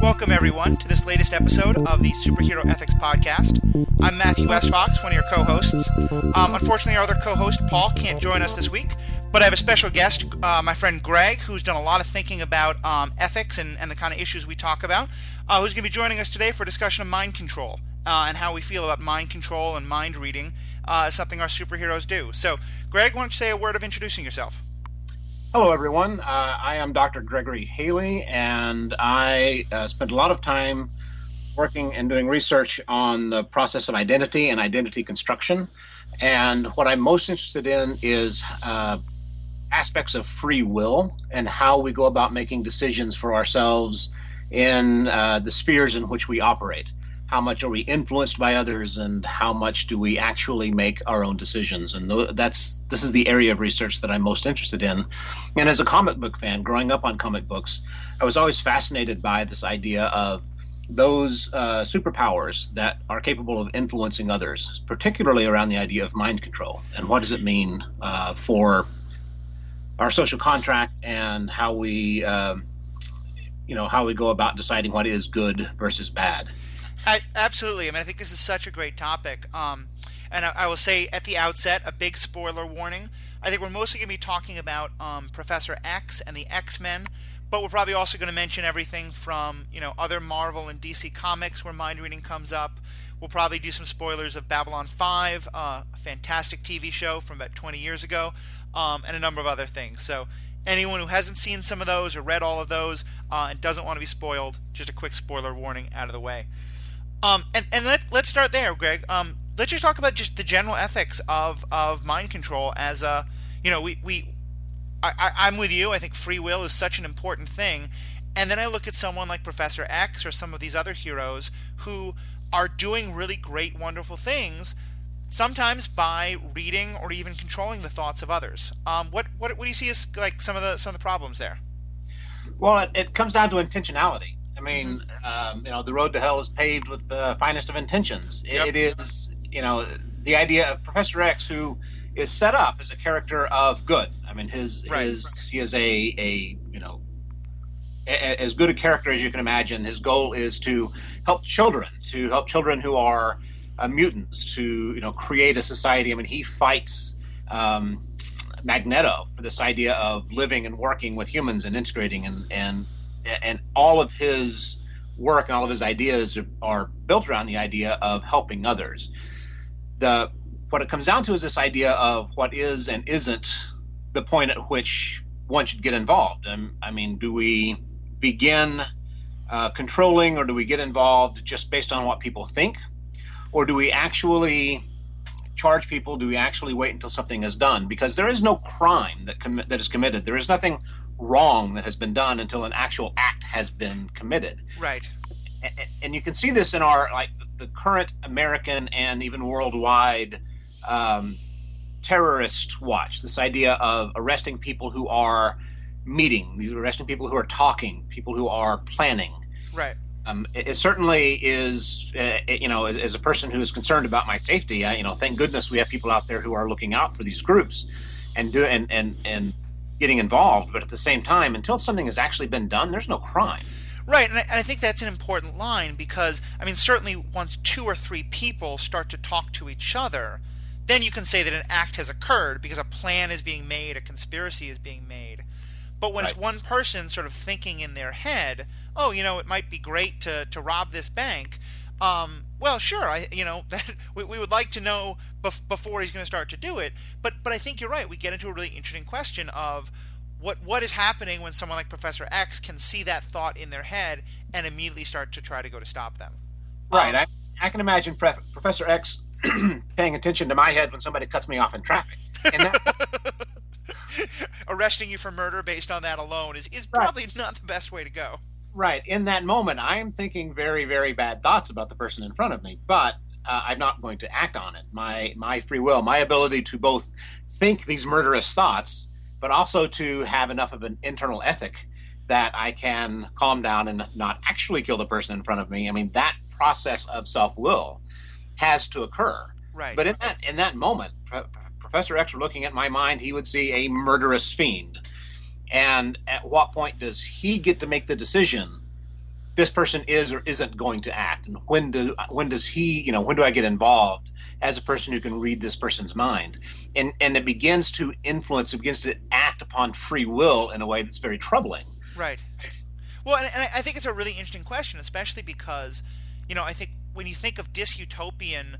Welcome, everyone, to this latest episode of the Superhero Ethics Podcast. I'm Matthew Westfox, one of your co-hosts. Unfortunately, our other co-host, Paul, can't join us this week, but I have a special guest, my friend Greg, who's done a lot of thinking about ethics and the kind of issues we talk about, who's going to be joining us today for a discussion of mind control and how we feel about mind control and mind reading as something our superheroes do. So, Greg, why don't you say a word of introducing yourself? Hello, everyone. I am Dr. Gregory Haley, and I spent a lot of time working and doing research on the process of identity and identity construction. And what I'm most interested in is aspects of free will and how we go about making decisions for ourselves in the spheres in which we operate. How much are we influenced by others, and how much do we actually make our own decisions? And this is the area of research that I'm most interested in. And as a comic book fan, growing up on comic books, I was always fascinated by this idea of those superpowers that are capable of influencing others, particularly around the idea of mind control. And what does it mean for our social contract and how we, how we go about deciding what is good versus bad? Absolutely. I mean, I think this is such a great topic. And I will say at the outset, a big spoiler warning. I think we're mostly going to be talking about Professor X and the X-Men, but we're probably also going to mention everything from, other Marvel and DC comics where mind reading comes up. We'll probably do some spoilers of Babylon 5, a fantastic TV show from about 20 years ago, and a number of other things. So anyone who hasn't seen some of those or read all of those and doesn't want to be spoiled, just a quick spoiler warning out of the way. And let's start there, Greg. Let's just talk about just the general ethics of mind control. As I'm with you. I think free will is such an important thing. And then I look at someone like Professor X or some of these other heroes who are doing really great, wonderful things, sometimes by reading or even controlling the thoughts of others. What do you see as like some of the problems there? Well, it comes down to intentionality. I mean, the road to hell is paved with the finest of intentions. Yep. It is, the idea of Professor X, who is set up as a character of good. I mean, he is as good a character as you can imagine. His goal is to help children who are mutants, to create a society. I mean, he fights Magneto for this idea of living and working with humans and integrating and all of his work and all of his ideas are built around the idea of helping others. What it comes down to is this idea of what is and isn't the point at which one should get involved. I mean, do we begin controlling, or do we get involved just based on what people think? Or do we actually charge people? Do we actually wait until something is done? Because there is no crime that is committed. There is nothing wrong that has been done until an actual act has been committed. Right. And you can see this in our the current American and even worldwide terrorist watch. This idea of arresting people who are meeting, arresting people who are talking, people who are planning. Right. It certainly is. As a person who is concerned about my safety, thank goodness we have people out there who are looking out for these groups and getting involved. But at the same time, until something has actually been done, there's no crime. Right, and I think that's an important line because, I mean, certainly once 2 or 3 people start to talk to each other, then you can say that an act has occurred because a plan is being made, a conspiracy is being made. But when it's one person sort of thinking in their head, oh, it might be great to rob this bank, well, sure, we would like to know before he's going to start to do it. But I think you're right. We get into a really interesting question of what is happening when someone like Professor X can see that thought in their head and immediately start to try to go to stop them. Right. I can imagine Professor X paying attention to my head when somebody cuts me off in traffic. And arresting you for murder based on that alone is probably not the best way to go. Right. In that moment, I am thinking very, very bad thoughts about the person in front of me, but I'm not going to act on it. My free will, my ability to both think these murderous thoughts, but also to have enough of an internal ethic that I can calm down and not actually kill the person in front of me. I mean, that process of self-will has to occur. Right. But in that moment, Professor X were looking at my mind, he would see a murderous fiend. And at what point does he get to make the decision this person is or isn't going to act, and when does he, when do I get involved as a person who can read this person's mind, and it begins to influence, it begins to act upon free will in a way that's very troubling. Right. Well, and I think it's a really interesting question, especially because, I think when you think of dystopian,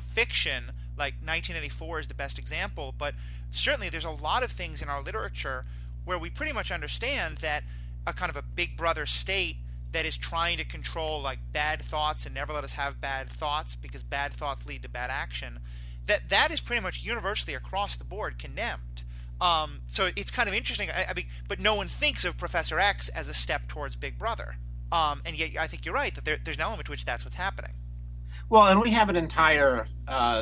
fiction, like 1984 is the best example, but certainly there's a lot of things in our literature where we pretty much understand that a kind of a big brother state that is trying to control like bad thoughts and never let us have bad thoughts because bad thoughts lead to bad action, that is pretty much universally across the board condemned. So it's kind of interesting. I mean, but no one thinks of Professor X as a step towards Big Brother. And yet I think you're right that there's an element to which that's what's happening. Well, and we have an entire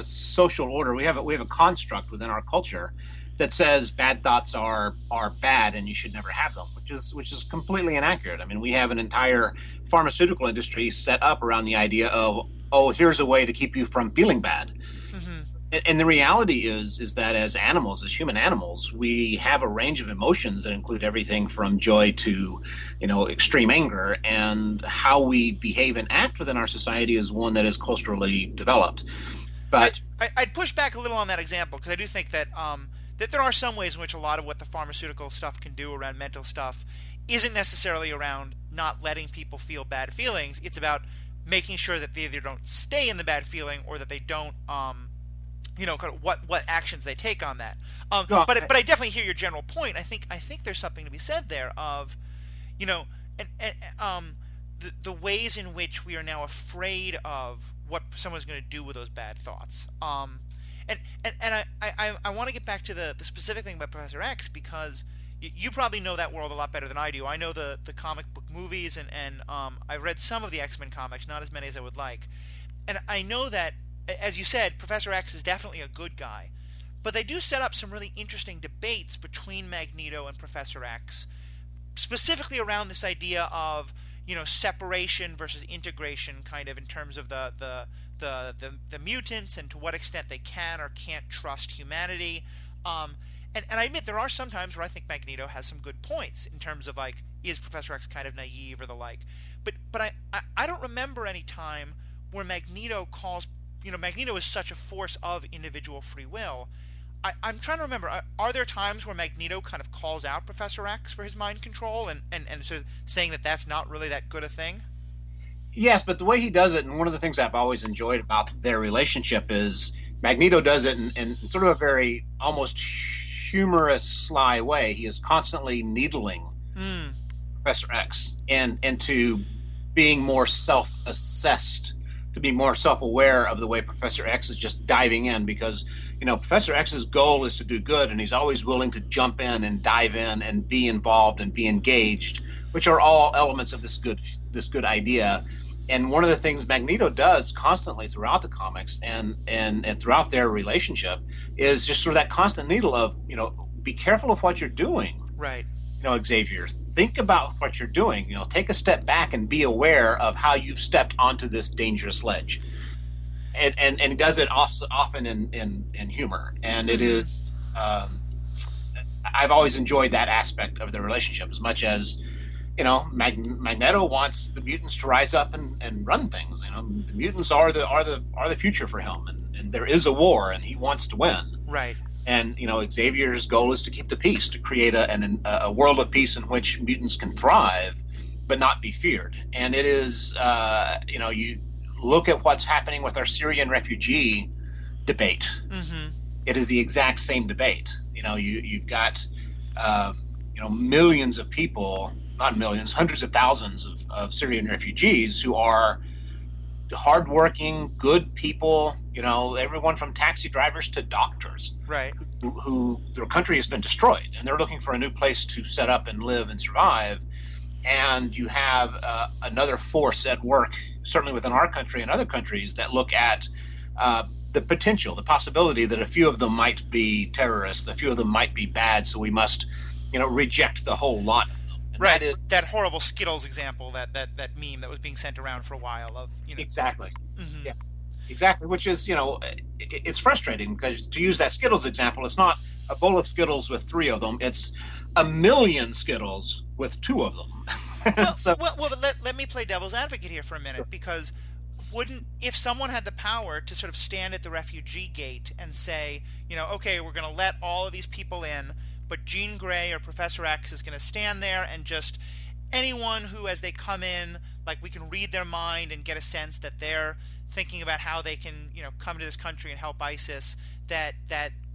social order. We have a construct within our culture that says bad thoughts are bad and you should never have them, which is completely inaccurate. I mean, we have an entire pharmaceutical industry set up around the idea of, oh, here's a way to keep you from feeling bad. And the reality is that as animals, as human animals, we have a range of emotions that include everything from joy to, extreme anger. And how we behave and act within our society is one that is culturally developed. But I'd push back a little on that example because I do think that that there are some ways in which a lot of what the pharmaceutical stuff can do around mental stuff isn't necessarily around not letting people feel bad feelings. It's about making sure that they either don't stay in the bad feeling or that they don't kind of what actions they take on that. But I definitely hear your general point. I think there's something to be said there of, the ways in which we are now afraid of what someone's going to do with those bad thoughts. And I want to get back to the specific thing about Professor X because you probably know that world a lot better than I do. I know the comic book movies and I've read some of the X-Men comics, not as many as I would like. And I know that, as you said, Professor X is definitely a good guy, but they do set up some really interesting debates between Magneto and Professor X, specifically around this idea of separation versus integration, kind of in terms of the mutants and to what extent they can or can't trust humanity. And I admit there are some times where I think Magneto has some good points in terms of like, is Professor X kind of naive or the like, but I don't remember any time where Magneto calls. Magneto is such a force of individual free will. I'm trying to remember, are there times where Magneto kind of calls out Professor X for his mind control and sort of saying that that's not really that good a thing? yes, but the way he does it, and one of the things I've always enjoyed about their relationship is Magneto does it in sort of a very almost humorous, sly way. He is constantly needling Professor X and into being more self-assessed, to be more self-aware of the way Professor X is just diving in because, Professor X's goal is to do good and he's always willing to jump in and dive in and be involved and be engaged, which are all elements of this good idea. And one of the things Magneto does constantly throughout the comics and throughout their relationship is just sort of that constant needle of, be careful of what you're doing. Right. Xavier, think about what you're doing. Take a step back and be aware of how you've stepped onto this dangerous ledge. And he does it also often in humor. And it is, I've always enjoyed that aspect of the relationship as much as, Magneto wants the mutants to rise up and run things. The mutants are the future for him, and there is a war, and he wants to win. Right. And Xavier's goal is to keep the peace, to create a world of peace in which mutants can thrive, but not be feared. And it is, you look at what's happening with our Syrian refugee debate. Mm-hmm. It is the exact same debate. You've got millions of people. Not millions, hundreds of thousands of Syrian refugees who are hardworking, good people, everyone from taxi drivers to doctors, right? Who their country has been destroyed and they're looking for a new place to set up and live and survive. And you have another force at work, certainly within our country and other countries, that look at the potential, the possibility that a few of them might be terrorists, a few of them might be bad, so we must, reject the whole lot. And right, that horrible Skittles example, that meme that was being sent around for a while of, Exactly. Mm-hmm. Yeah, exactly. Which is, it's frustrating because to use that Skittles example, it's not a bowl of Skittles with three of them. It's a million Skittles with two of them. Well, So, but let me play devil's advocate here for a minute, because wouldn't, if someone had the power to sort of stand at the refugee gate and say, okay, we're going to let all of these people in, but Jean Grey or Professor X is going to stand there and just anyone who, as they come in, like we can read their mind and get a sense that they're thinking about how they can, come to this country and help ISIS, that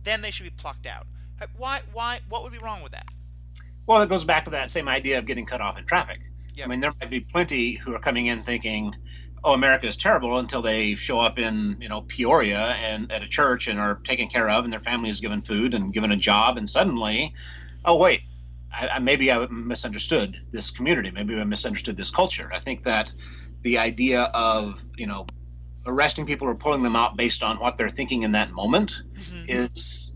then they should be plucked out. What would be wrong with that? well, it goes back to that same idea of getting cut off in traffic. I Yep. mean, there might be plenty who are coming in thinking, "Oh, America is terrible," until they show up in, Peoria and at a church and are taken care of, and their family is given food and given a job, and suddenly, oh wait, maybe I misunderstood this community. Maybe I misunderstood this culture. I think that the idea of arresting people or pulling them out based on what they're thinking in that moment Hmm. is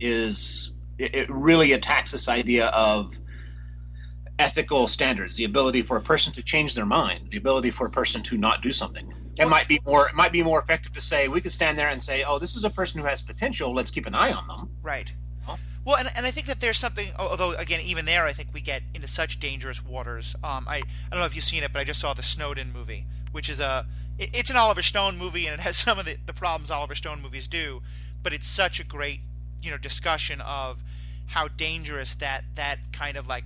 it really attacks this idea of ethical standards, the ability for a person to change their mind, the ability for a person to not do something. Well, It might be more effective to say we could stand there and say, "Oh, this is a person who has potential. Let's keep an eye on them." right. Well, Well, and I think that there's something. Although again, even there, I think we get into such dangerous waters. I don't know if you've seen it, but I just saw the Snowden movie, which is it's an Oliver Stone movie, and it has some of the problems Oliver Stone movies do, but it's such a great discussion of how dangerous that kind of like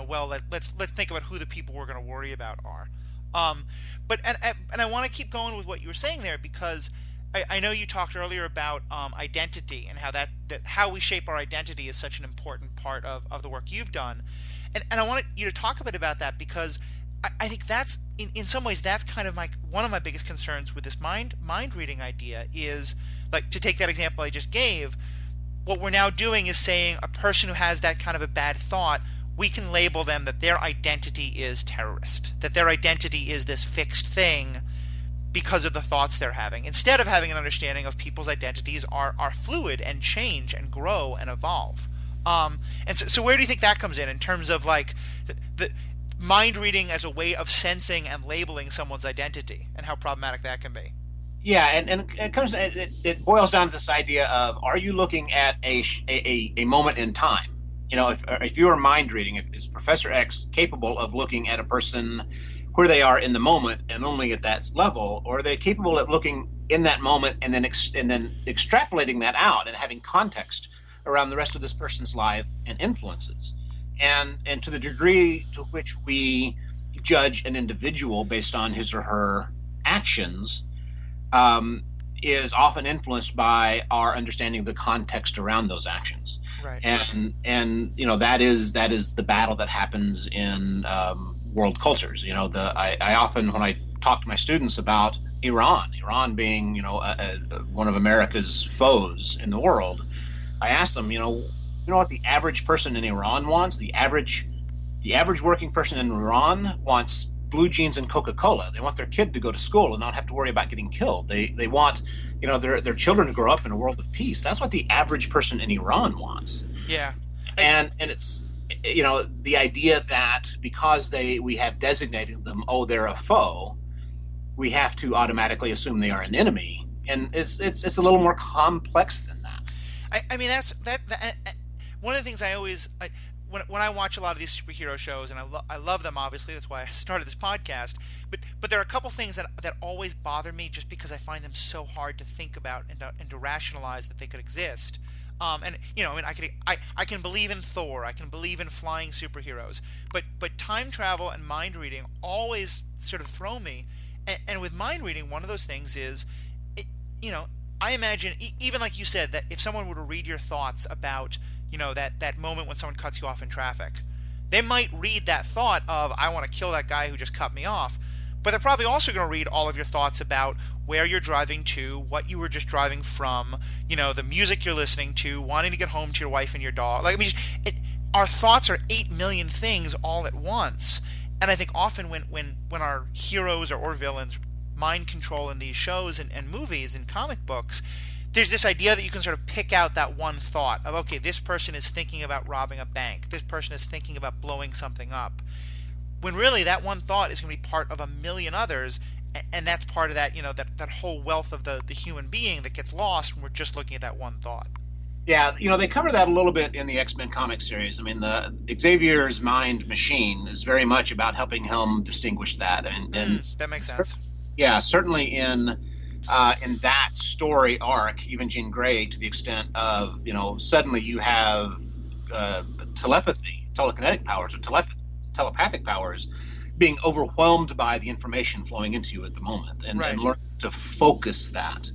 well, let's think about who the people we're going to worry about are. Um, but and I want to keep going with what you were saying there, because I know you talked earlier about identity, and how that how we shape our identity is such an important part of the work you've done, and I wanted you to talk a bit about that, because I think that's in some ways that's kind of one of my biggest concerns with this mind reading idea is, like, to take that example I just gave. What we're now doing is saying a person who has that kind of a bad thought, we can label them that their identity is terrorist, that their identity is this fixed thing because of the thoughts they're having, instead of having an understanding of people's identities are fluid and change and grow and evolve. And so where do you think that comes in terms of like the mind reading as a way of sensing and labeling someone's identity, and how problematic that can be? yeah, and it boils down to this idea of, are you looking at a moment in time? If you are mind reading, is Professor X capable of looking at a person where they are in the moment and only at that level, or are they capable of looking in that moment and then extrapolating that out and having context around the rest of this person's life and influences? And to the degree to which we judge an individual based on his or her actions, is often influenced by our understanding of the context around those actions. Right. And that is the battle that happens in world cultures. I often, when I talk to my students about Iran being one of America's foes in the world, I ask them, what the average person in Iran wants. The average working person in Iran wants blue jeans and Coca-Cola. They want their kid to go to school and not have to worry about getting killed. They want their children to grow up in a world of peace. That's what the average person in Iran wants. Yeah. And it's the idea that because we have designated them, oh, they're a foe, we have to automatically assume they are an enemy. And it's a little more complex than that. I mean that one of the things when I watch a lot of these superhero shows, and I love them, obviously that's why I started this podcast, but there are a couple things that always bother me, just because I find them so hard to think about and to rationalize that they could exist. And I mean, I can believe in Thor, I can believe in flying superheroes, but time travel and mind reading always sort of throw me. And with mind reading, one of those things is, it, I imagine, even like you said, that if someone were to read your thoughts about that moment when someone cuts you off in traffic, they might read that thought of, I want to kill that guy who just cut me off, but they're probably also going to read all of your thoughts about where you're driving to, what you were just driving from, the music you're listening to, wanting to get home to your wife and your dog. Like, I mean, our thoughts are 8 million things all at once. And I think often when our heroes or villains mind control in these shows and movies and comic books, there's this idea that you can sort of pick out that one thought of, okay, this person is thinking about robbing a bank, this person is thinking about blowing something up, when really that one thought is going to be part of a million others, and that's part of that that whole wealth of the human being that gets lost when we're just looking at that one thought. Yeah, they cover that a little bit in the X-Men comic series. I mean, the Xavier's mind machine is very much about helping him distinguish that, and That makes sense. yeah, certainly in that story arc, even Jean Grey, to the extent of suddenly you have uh, telepathy, telekinetic powers, or telepathic powers being overwhelmed by the information flowing into you at the moment, Right. and learn to focus that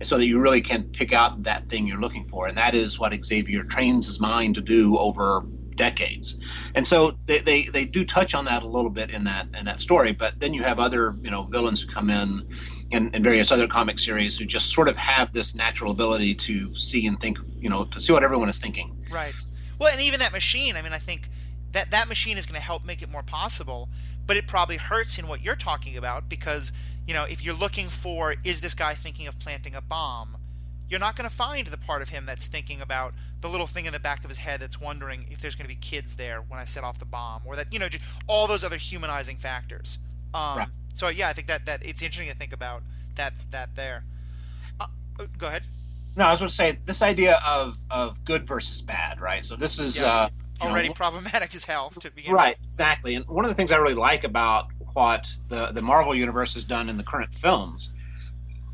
so that you really can pick out that thing you're looking for. And that is what Xavier trains his mind to do over decades. And so they do touch on that a little bit in that story. But then you have other villains who come in various other comic series who just sort of have this natural ability to see and think, to see what everyone is thinking. Right. Well, and even that machine, I mean, I think that machine is going to help make it more possible, but it probably hurts in what you're talking about because, if you're looking for, is this guy thinking of planting a bomb? You're not going to find the part of him that's thinking about the little thing in the back of his head that's wondering if there's going to be kids there when I set off the bomb, or that, just all those other humanizing factors. Right. So yeah, I think that it's interesting to think about that there. Go ahead. No, I was going to say this idea of good versus bad, right? So this is Yeah. you Already know, problematic as hell to begin with. right, exactly. And one of the things I really like about what the Marvel universe has done in the current films,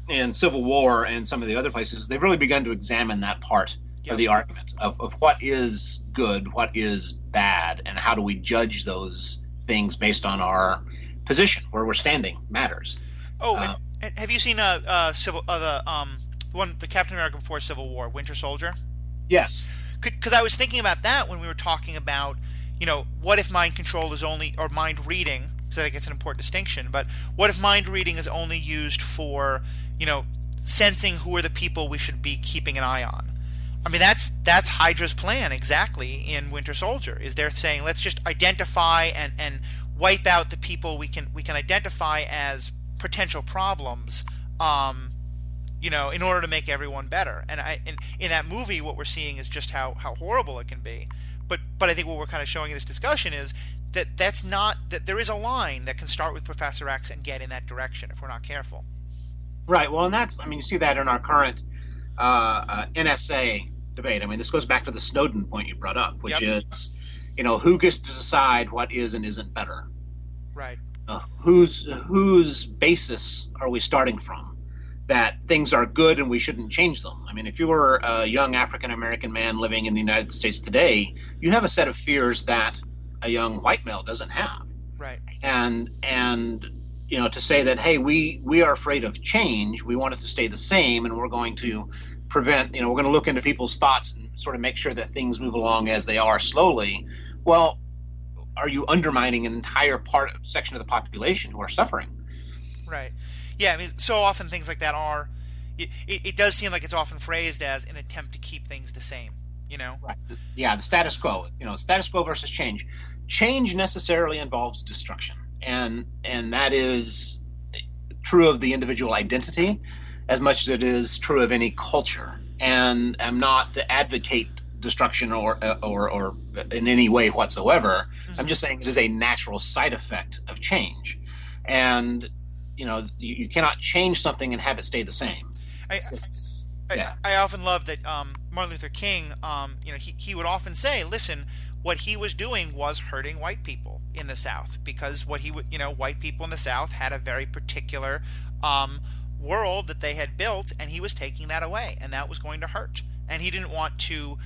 in Civil War and some of the other places, they've really begun to examine that part of Yep. the argument of what is good, what is bad, and how do we judge those things based on our position, where we're standing matters. Oh, Uh, and have you seen the Captain America before Civil War, Winter Soldier? yes, Because I was thinking about that when we were talking about, what if mind control is only, or mind reading, because I think it's an important distinction, but what if mind reading is only used for, sensing who are the people we should be keeping an eye on? I mean, that's Hydra's plan exactly in Winter Soldier. Is they're saying let's just identify and wipe out the people we can identify as potential problems, in order to make everyone better. And in that movie, what we're seeing is just how horrible it can be. But I think what we're kind of showing in this discussion is that's not that there is a line that can start with Professor X and get in that direction if we're not careful. right. Well, and that's, I mean, you see that in our current NSA debate. I mean, this goes back to the Snowden point you brought up, which Yep. is, who gets to decide what is and isn't better? Right. Whose basis are we starting from? That things are good and we shouldn't change them. I mean, if you were a young African American man living in the United States today, you have a set of fears that a young white male doesn't have. Right. And to say that, hey, we are afraid of change, we want it to stay the same, and we're going to prevent, we're going to look into people's thoughts and sort of make sure that things move along as they are slowly. Well, are you undermining an entire section of the population who are suffering? Right. Yeah. I mean, so often things like that are. It does seem like it's often phrased as an attempt to keep things the same. Right. Yeah, the status quo. Status quo versus change. Change necessarily involves destruction, and that is true of the individual identity as much as it is true of any culture. And I'm not to advocate destruction or in any way whatsoever. I'm just saying it is a natural side effect of change, and you cannot change something and have it stay the same. I, Yeah. I often love that Martin Luther King, he would often say, listen, what he was doing was hurting white people in the South because what he would, white people in the South had a very particular world that they had built, and he was taking that away, and that was going to hurt. And he didn't want to,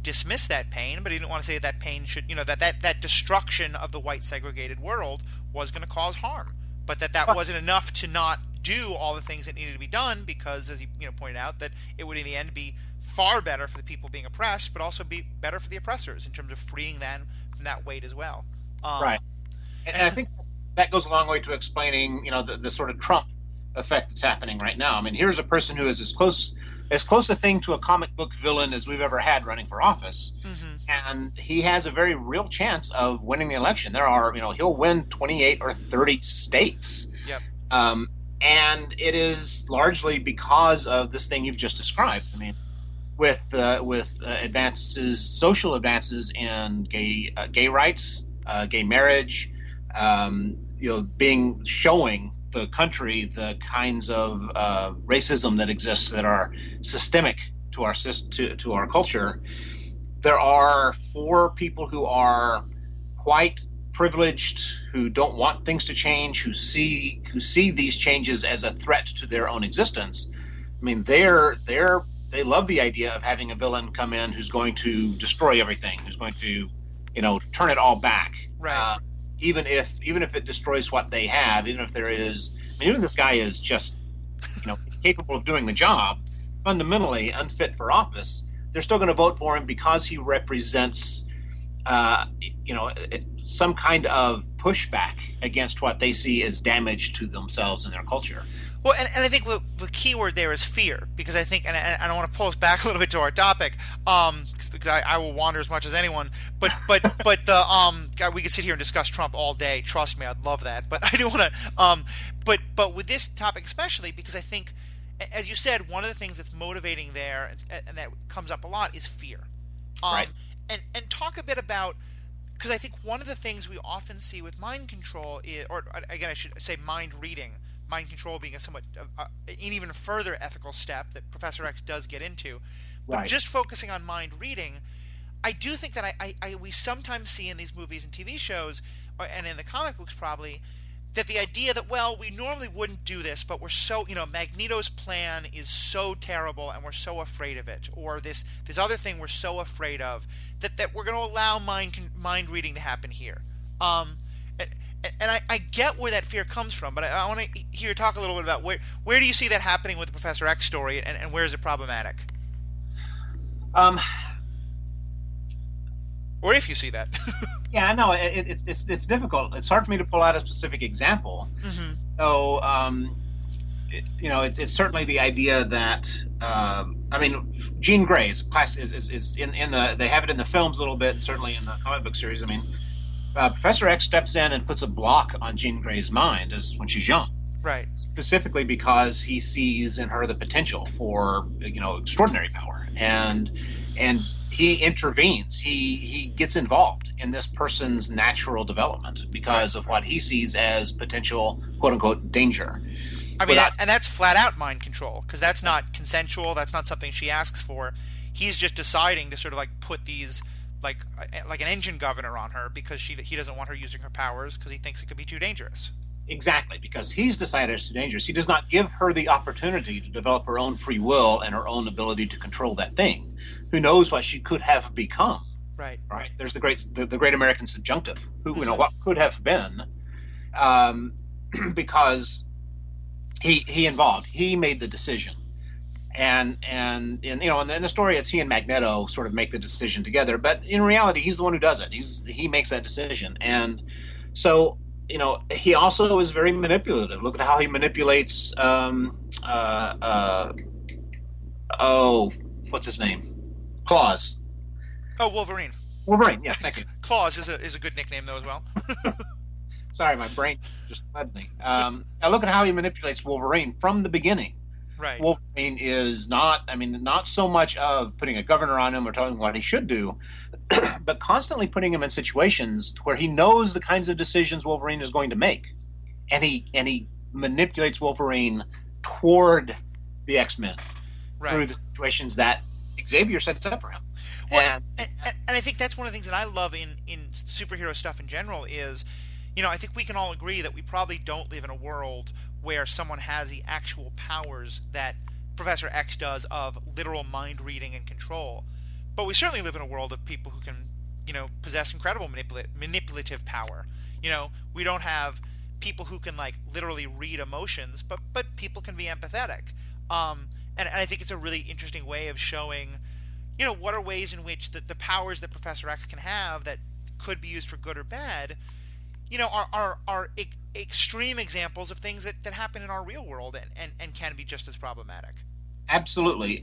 dismiss that pain, but he didn't want to say that pain should, that destruction of the white segregated world was going to cause harm, but that wasn't enough to not do all the things that needed to be done because, as he pointed out, that it would in the end be far better for the people being oppressed, but also be better for the oppressors in terms of freeing them from that weight as well. Right. And I think that goes a long way to explaining, the sort of Trump effect that's happening right now. I mean, here's a person who is as close a thing to a comic book villain as we've ever had running for office. Mm-hmm. And he has a very real chance of winning the election. There are, he'll win 28 or 30 states. Yep. And it is largely because of this thing you've just described. I mean, with advances, social advances in gay rights, gay marriage, showing the country the kinds of racism that exists that are systemic to to our culture, there are four people who are quite privileged, who don't want things to change, who see these changes as a threat to their own existence. I mean, they love the idea of having a villain come in who's going to destroy everything, who's going to, turn it all back. Right. Even if it destroys what they have, even if there is, I mean, even this guy is just, capable of doing the job, fundamentally unfit for office, they're still going to vote for him because he represents, some kind of pushback against what they see as damage to themselves and their culture. Well, and I think the key word there is fear, because I think, and I want to pull us back a little bit to our topic, because I will wander as much as anyone, but God, we could sit here and discuss Trump all day. Trust me, I'd love that. But I do want to, but with this topic especially, because I think, as you said, one of the things that's motivating there, and that comes up a lot, is fear. Right. And talk a bit about, because I think one of the things we often see with mind control is, or again, I should say mind reading, mind control being a somewhat an even further ethical step that Professor X does get into. But Right. just focusing on mind reading, I do think that we sometimes see in these movies and TV shows, and in the comic books probably, that the idea that, well, we normally wouldn't do this, but we're so, Magneto's plan is so terrible and we're so afraid of it, or this other thing we're so afraid of, that we're going to allow mind reading to happen here. And I get where that fear comes from, but I want to hear you talk a little bit about where do you see that happening with the Professor X story, and where is it problematic? Um, Or if you see that. yeah, I know it's difficult. It's hard for me to pull out a specific example. Mm-hmm. So, it's certainly the idea that Jean Grey is in the, they have it in the films a little bit, and certainly in the comic book series. I mean, Professor X steps in and puts a block on Jean Grey's mind as when she's young, Right. specifically because he sees in her the potential for extraordinary power, and he intervenes. He gets involved in this person's natural development because of what he sees as potential quote unquote danger. I mean, and that's flat out mind control, because that's not consensual. That's not something she asks for. He's just deciding to sort of put these like an engine governor on her because he doesn't want her using her powers because he thinks it could be too dangerous. Exactly, because he's decided it's too dangerous. He does not give her the opportunity to develop her own free will and her own ability to control that thing. Who knows what she could have become? Right. Right. There's the great American subjunctive. Who what could have been, because he involved. He made the decision, and in the story, it's he and Magneto sort of make the decision together. But in reality, he's the one who does it. He makes that decision, and so. He also is very manipulative. Look at how he manipulates. What's his name? Claws. Oh, Wolverine. Wolverine. Yes, thank you. Claws is a good nickname though as well. Sorry, my brain just fled me. Now look at how he manipulates Wolverine from the beginning. Right. Wolverine is not so much of putting a governor on him or telling him what he should do, but constantly putting him in situations where he knows the kinds of decisions Wolverine is going to make, and he manipulates Wolverine toward the X-Men through the situations that Xavier sets up for him. Well, and I think that's one of the things that I love in superhero stuff in general is, I think we can all agree that we probably don't live in a world where someone has the actual powers that Professor X does of literal mind reading and control. But we certainly live in a world of people who can, possess incredible manipulative power. We don't have people who can literally read emotions, but people can be empathetic. And I think it's a really interesting way of showing, what are ways in which the powers that Professor X can have that could be used for good or bad, are extreme examples of things that happen in our real world and can be just as problematic. Absolutely.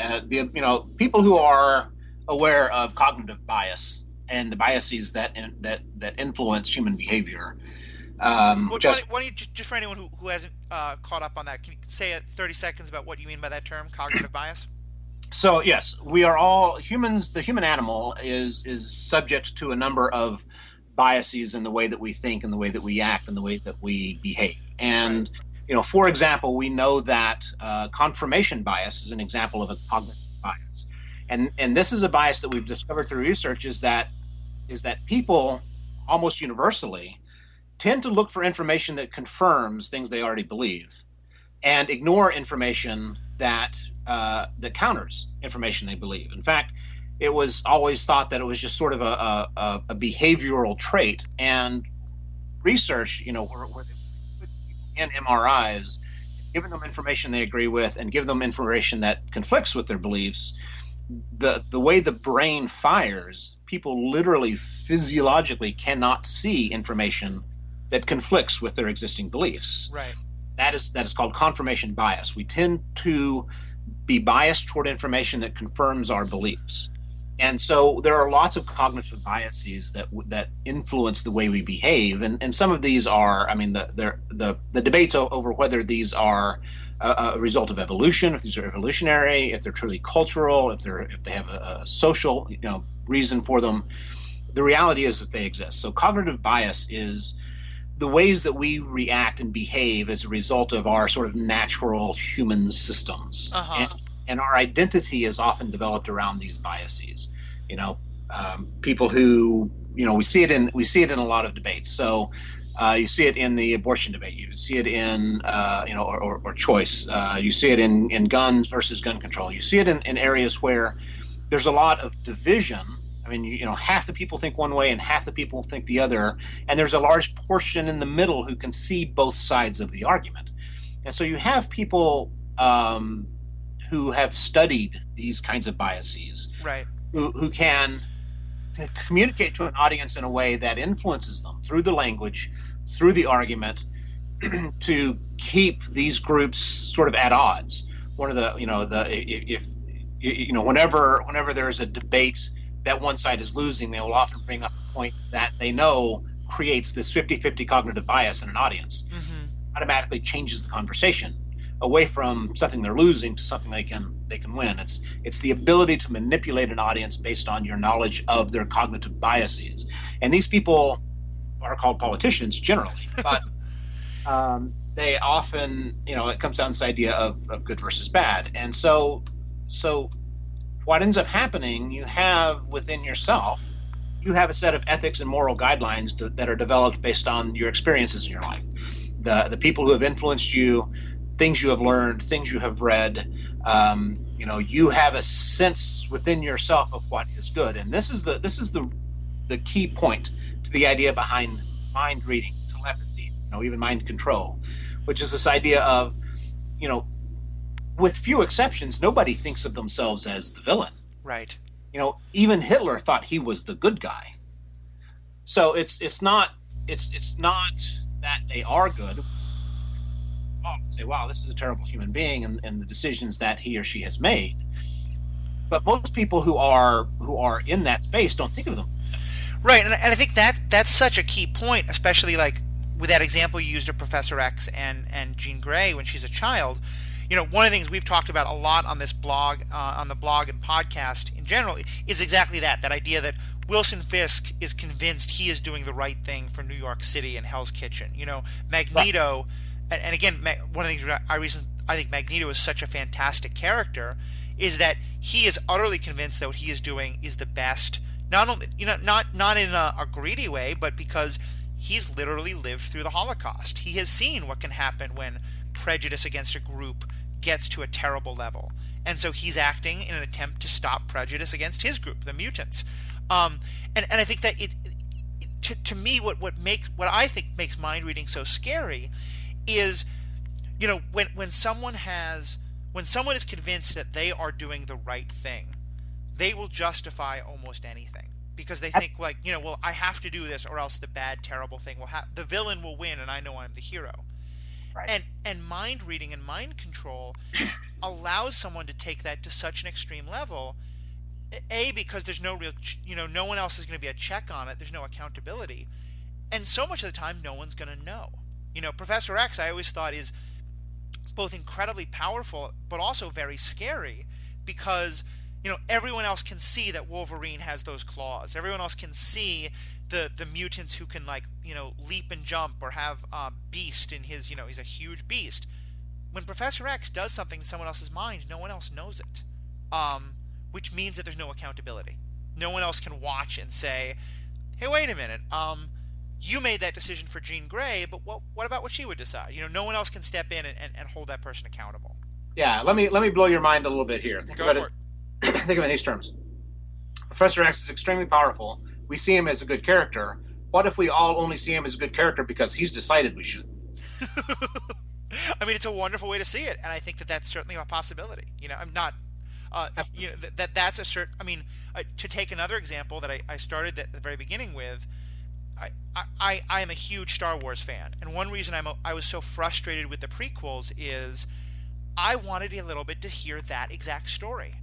People who are aware of cognitive bias and the biases that influence human behavior. Why don't you, just for anyone who hasn't caught up on that, can you say 30 seconds about what you mean by that term, cognitive bias? So yes, we are all humans. The human animal is subject to a number of biases in the way that we think and the way that we act and the way that we behave. And, for example, we know that confirmation bias is an example of a cognitive bias. And this is a bias that we've discovered through research is that people almost universally tend to look for information that confirms things they already believe and ignore information that counters information they believe. In fact, it was always thought that it was just sort of a behavioral trait. And research, where they put people in MRIs, giving them information they agree with, and give them information that conflicts with their beliefs, the way the brain fires, people literally physiologically cannot see information that conflicts with their existing beliefs. Right. That is called confirmation bias. We tend to be biased toward information that confirms our beliefs. And so there are lots of cognitive biases that influence the way we behave, and some of these are, I mean, the debates over whether these are a result of evolution, if these are evolutionary, if they're truly cultural, if they have a social reason for them. The reality is that they exist. So cognitive bias is the ways that we react and behave as a result of our sort of natural human systems. Uh-huh. And our identity is often developed around these biases. People who, we see it in a lot of debates. So you see it in the abortion debate. You see it in, or choice. You see it in guns versus gun control. You see it in areas where there's a lot of division. I mean, half the people think one way and half the people think the other, and there's a large portion in the middle who can see both sides of the argument. And so you have people who have studied these kinds of biases, Right. who can communicate to an audience in a way that influences them through the language, through the argument, to keep these groups sort of at odds. One of the, whenever there's a debate that one side is losing, they will often bring up a point that they know creates this 50-50 cognitive bias in an audience. Mm-hmm. Automatically changes the conversation away from something they're losing to something they can win. It's the ability to manipulate an audience based on your knowledge of their cognitive biases. And these people are called politicians generally, but they often, it comes down to this idea of good versus bad. And so what ends up happening, you have within yourself, you have a set of ethics and moral guidelines that are developed based on your experiences in your life. The people who have influenced you, things you have learned, things you have read, you have a sense within yourself of what is good. And this is the key point to the idea behind mind reading, telepathy, even mind control, which is this idea of, with few exceptions, nobody thinks of themselves as the villain. Right. Even Hitler thought he was the good guy. So it's not that they are good. Say, wow, this is a terrible human being, and the decisions that he or she has made. But most people who are in that space don't think of them. Right, and I think that's such a key point, especially like with that example you used of Professor X and Jean Grey when she's a child. One of the things we've talked about a lot on this blog, on the blog and podcast in general, is exactly that idea that Wilson Fisk is convinced he is doing the right thing for New York City and Hell's Kitchen. Magneto, right. And again, one of the things I think Magneto is such a fantastic character is that he is utterly convinced that what he is doing is the best. Not only, not in a greedy way, but because he's literally lived through the Holocaust. He has seen what can happen when prejudice against a group gets to a terrible level, and so he's acting in an attempt to stop prejudice against his group, the mutants. And I think that to me, what I think makes mind reading so scary is, when someone is convinced that they are doing the right thing, they will justify almost anything because they think well, I have to do this or else the bad, terrible thing will happen. The villain will win, and I know I'm the hero. Right. And mind reading and mind control allows someone to take that to such an extreme level. Because there's no real, no one else is going to be a check on it. There's no accountability, and so much of the time, no one's going to know. Professor X, I always thought is both incredibly powerful, but also very scary because everyone else can see that Wolverine has those claws. Everyone else can see the mutants who can leap and jump or have Beast in his he's a huge beast. When Professor X does something in someone else's mind, no one else knows it. which means that there's no accountability. No one else can watch and say, hey, wait a minute, you made that decision for Jean Grey, but what about what she would decide? No one else can step in and hold that person accountable. Yeah, let me blow your mind a little bit here. Think Go about for it. it. Think of it in these terms. Professor X is extremely powerful. We see him as a good character. What if we all only see him as a good character because he's decided we should? I mean, it's a wonderful way to see it, and I think that that's certainly a possibility. I'm not, that's a certain. I mean, to take another example that I started at the very beginning with, I am a huge Star Wars fan, and one reason I was so frustrated with the prequels is I wanted a little bit to hear that exact story.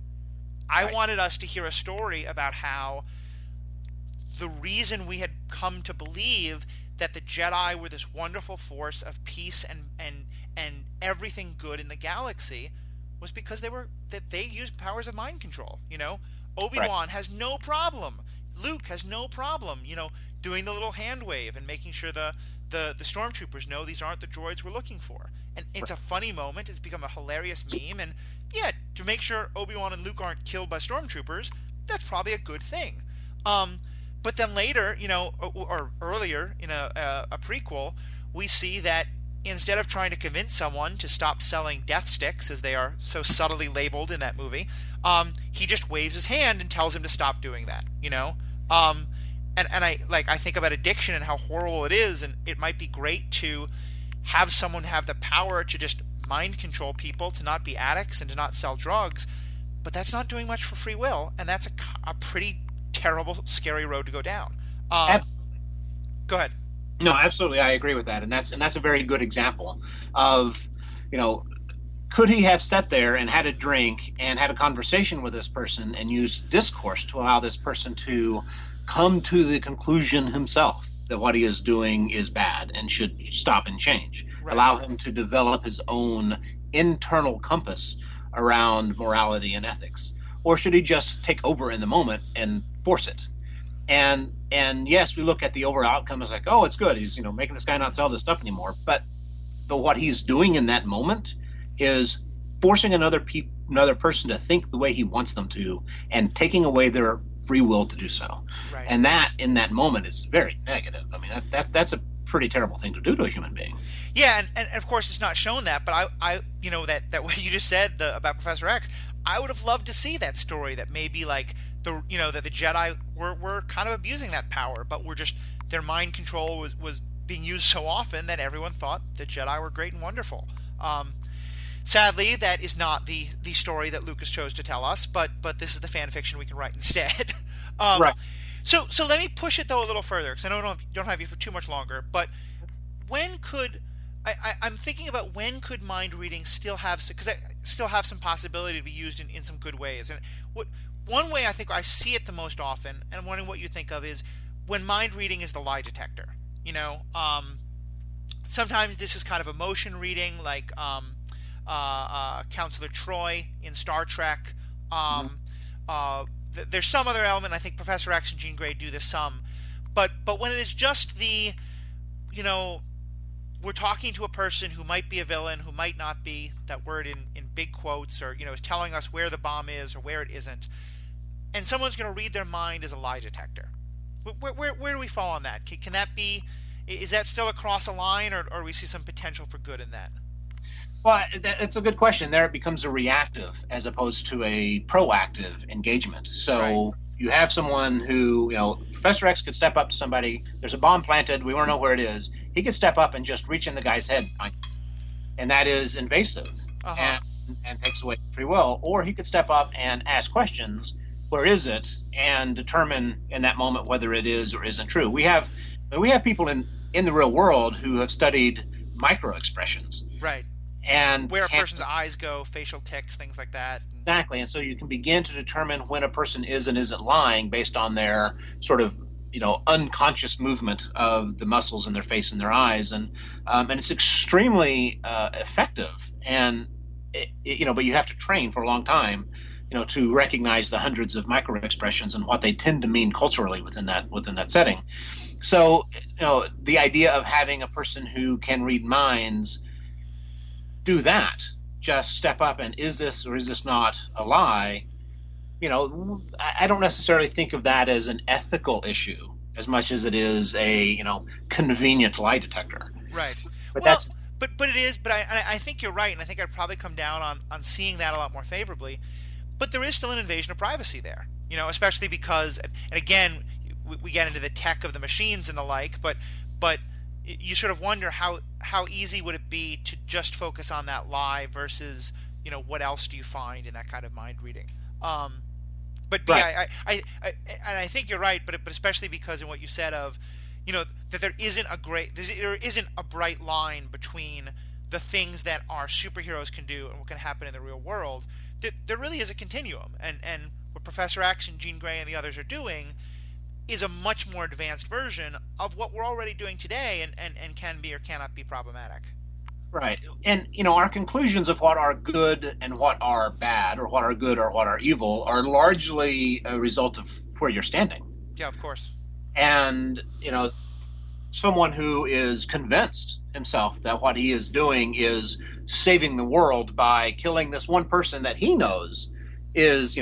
I wanted us to hear a story about how the reason we had come to believe that the Jedi were this wonderful force of peace and everything good in the galaxy was because they used powers of mind control. Obi-Wan has no problem. Luke has no problem, doing the little hand wave and making sure the stormtroopers know these aren't the droids we're looking for. And it's a funny moment. It's become a hilarious meme. And yeah, to make sure Obi-Wan and Luke aren't killed by stormtroopers, that's probably a good thing. But then later, or earlier in a prequel, we see that instead of trying to convince someone to stop selling death sticks, as they are so subtly labeled in that movie, he just waves his hand and tells him to stop doing that. And I think about addiction and how horrible it is, and it might be great to have someone have the power to just mind control people, to not be addicts and to not sell drugs, but that's not doing much for free will, and that's a pretty terrible, scary road to go down. Go ahead. No, absolutely, I agree with that, and that's a very good example of, could he have sat there and had a drink and had a conversation with this person and used discourse to allow this person to come to the conclusion himself that what he is doing is bad and should stop and change? Right. Allow him to develop his own internal compass around morality and ethics, or should he just take over in the moment and force it? And yes, we look at the overall outcome as like, oh, it's good. He's making this guy not sell this stuff anymore. But what he's doing in that moment is forcing another person to think the way he wants them to, and taking away their free will to do so. Right. And that in that moment is very negative. I mean, that's a pretty terrible thing to do to a human being. Yeah, and of course it's not shown that, but I that what you just said about Professor X, I would have loved to see that story, that maybe like that the Jedi were kind of abusing that power, but their mind control was being used so often that everyone thought the Jedi were great and wonderful. Sadly, that is not the story that Lucas chose to tell us, but this is the fan fiction we can write instead. Right. So let me push it though a little further, because I don't have you for too much longer. But when could I'm thinking about when could mind reading still have some possibility to be used in some good ways? And one way I think I see it the most often, and I'm wondering what you think of, is when mind reading is the lie detector. Sometimes this is kind of emotion reading, like Counselor Troy in Star Trek. There's some other element. I think Professor X and Jean Grey do this some, but when it is just we're talking to a person who might be a villain, who might not be, that word in big quotes, or is telling us where the bomb is or where it isn't, and someone's going to read their mind as a lie detector. Where do we fall on that? Can that be? Is that still across a line, or we see some potential for good in that? Well, it's a good question. There it becomes a reactive as opposed to a proactive engagement. So right. You have someone who, Professor X could step up to somebody, there's a bomb planted, we want to know where it is. He could step up and just reach in the guy's head, and that is invasive and takes away free will. Or he could step up and ask questions, where is it, and determine in that moment whether it is or isn't true. We have people in the real world who have studied micro expressions. Right. And where a person's eyes go, facial tics, things like that. Exactly. And so you can begin to determine when a person is and isn't lying based on their sort of, unconscious movement of the muscles in their face and their eyes. And it's extremely effective. And, but you have to train for a long time, to recognize the hundreds of micro expressions and what they tend to mean culturally within that setting. So, the idea of having a person who can read minds do that, just step up and is this or is this not a lie, I don't necessarily think of that as an ethical issue as much as it is a, convenient lie detector. Right. But Well, that's but it is. But I think you're right, and I think I'd probably come down on seeing that a lot more favorably. But there is still an invasion of privacy there. Especially because, and again, we get into the tech of the machines and the like. But you sort of wonder how easy would it be to just focus on that lie versus what else do you find in that kind of mind reading. But right. yeah, and I think you're right, but especially because in what you said of, that there isn't a bright line between the things that our superheroes can do and what can happen in the real world. There really is a continuum, and what Professor X and Jean Grey and the others are doing is a much more advanced version of what we're already doing today, and can be or cannot be problematic. Right. And, our conclusions of what are good and what are bad, or what are good or what are evil, are largely a result of where you're standing. Yeah, of course. And, someone who is convinced himself that what he is doing is saving the world by killing this one person that he knows is,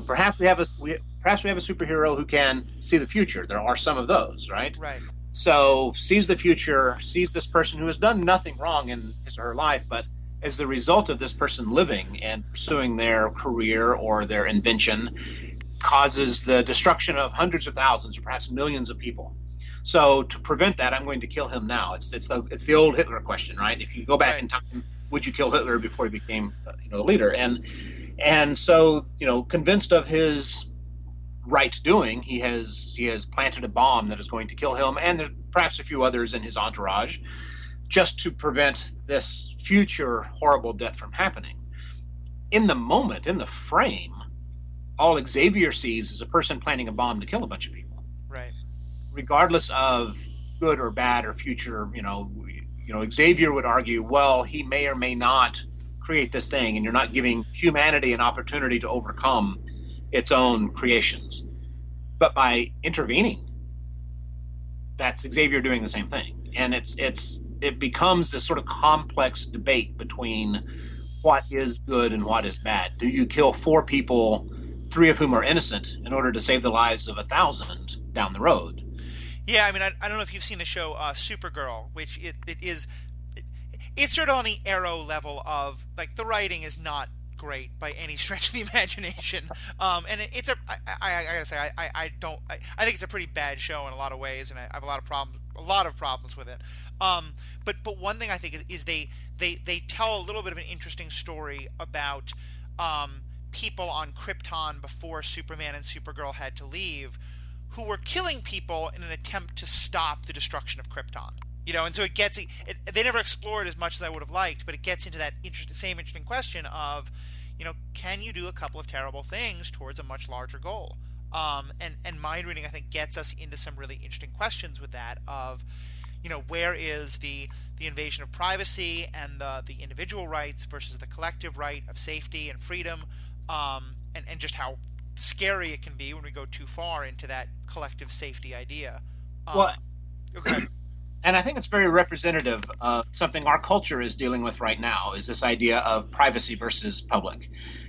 perhaps perhaps we have a superhero who can see the future. There are some of those, right? Right. So sees the future, sees this person who has done nothing wrong in his or her life, but as the result of this person living and pursuing their career or their invention, causes the destruction of hundreds of thousands or perhaps millions of people. So to prevent that, I'm going to kill him now. It's the old Hitler question, right? If you go back Right. in time, would you kill Hitler before he became the leader? And so convinced of his right doing, he has planted a bomb that is going to kill him, and there's perhaps a few others in his entourage, just to prevent this future horrible death from happening. In the moment, in the frame, all Xavier sees is a person planting a bomb to kill a bunch of people, Right. regardless of good or bad or future. Xavier would argue, well, he may or may not create this thing, and you're not giving humanity an opportunity to overcome its own creations. But by intervening, that's Xavier doing the same thing, and it becomes this sort of complex debate between what is good and what is bad. Do you kill four people, three of whom are innocent, in order to save the lives of 1,000 down the road? Yeah, I mean, I don't know if you've seen the show Supergirl, which it's sort of on the Arrow level of, like, the writing is not great by any stretch of the imagination. And I gotta say, I think it's a pretty bad show in a lot of ways, and I have a lot of problems with it. But one thing I think is they tell a little bit of an interesting story about people on Krypton before Superman and Supergirl had to leave, who were killing people in an attempt to stop the destruction of Krypton. And so they never explored as much as I would have liked, but it gets into that same interesting question of, can you do a couple of terrible things towards a much larger goal? And mind reading, I think, gets us into some really interesting questions with that of, where is the invasion of privacy and the individual rights versus the collective right of safety and freedom, and just how scary it can be when we go too far into that collective safety idea. Well, Okay. and I think it's very representative of something our culture is dealing with right now, is this idea of privacy versus public.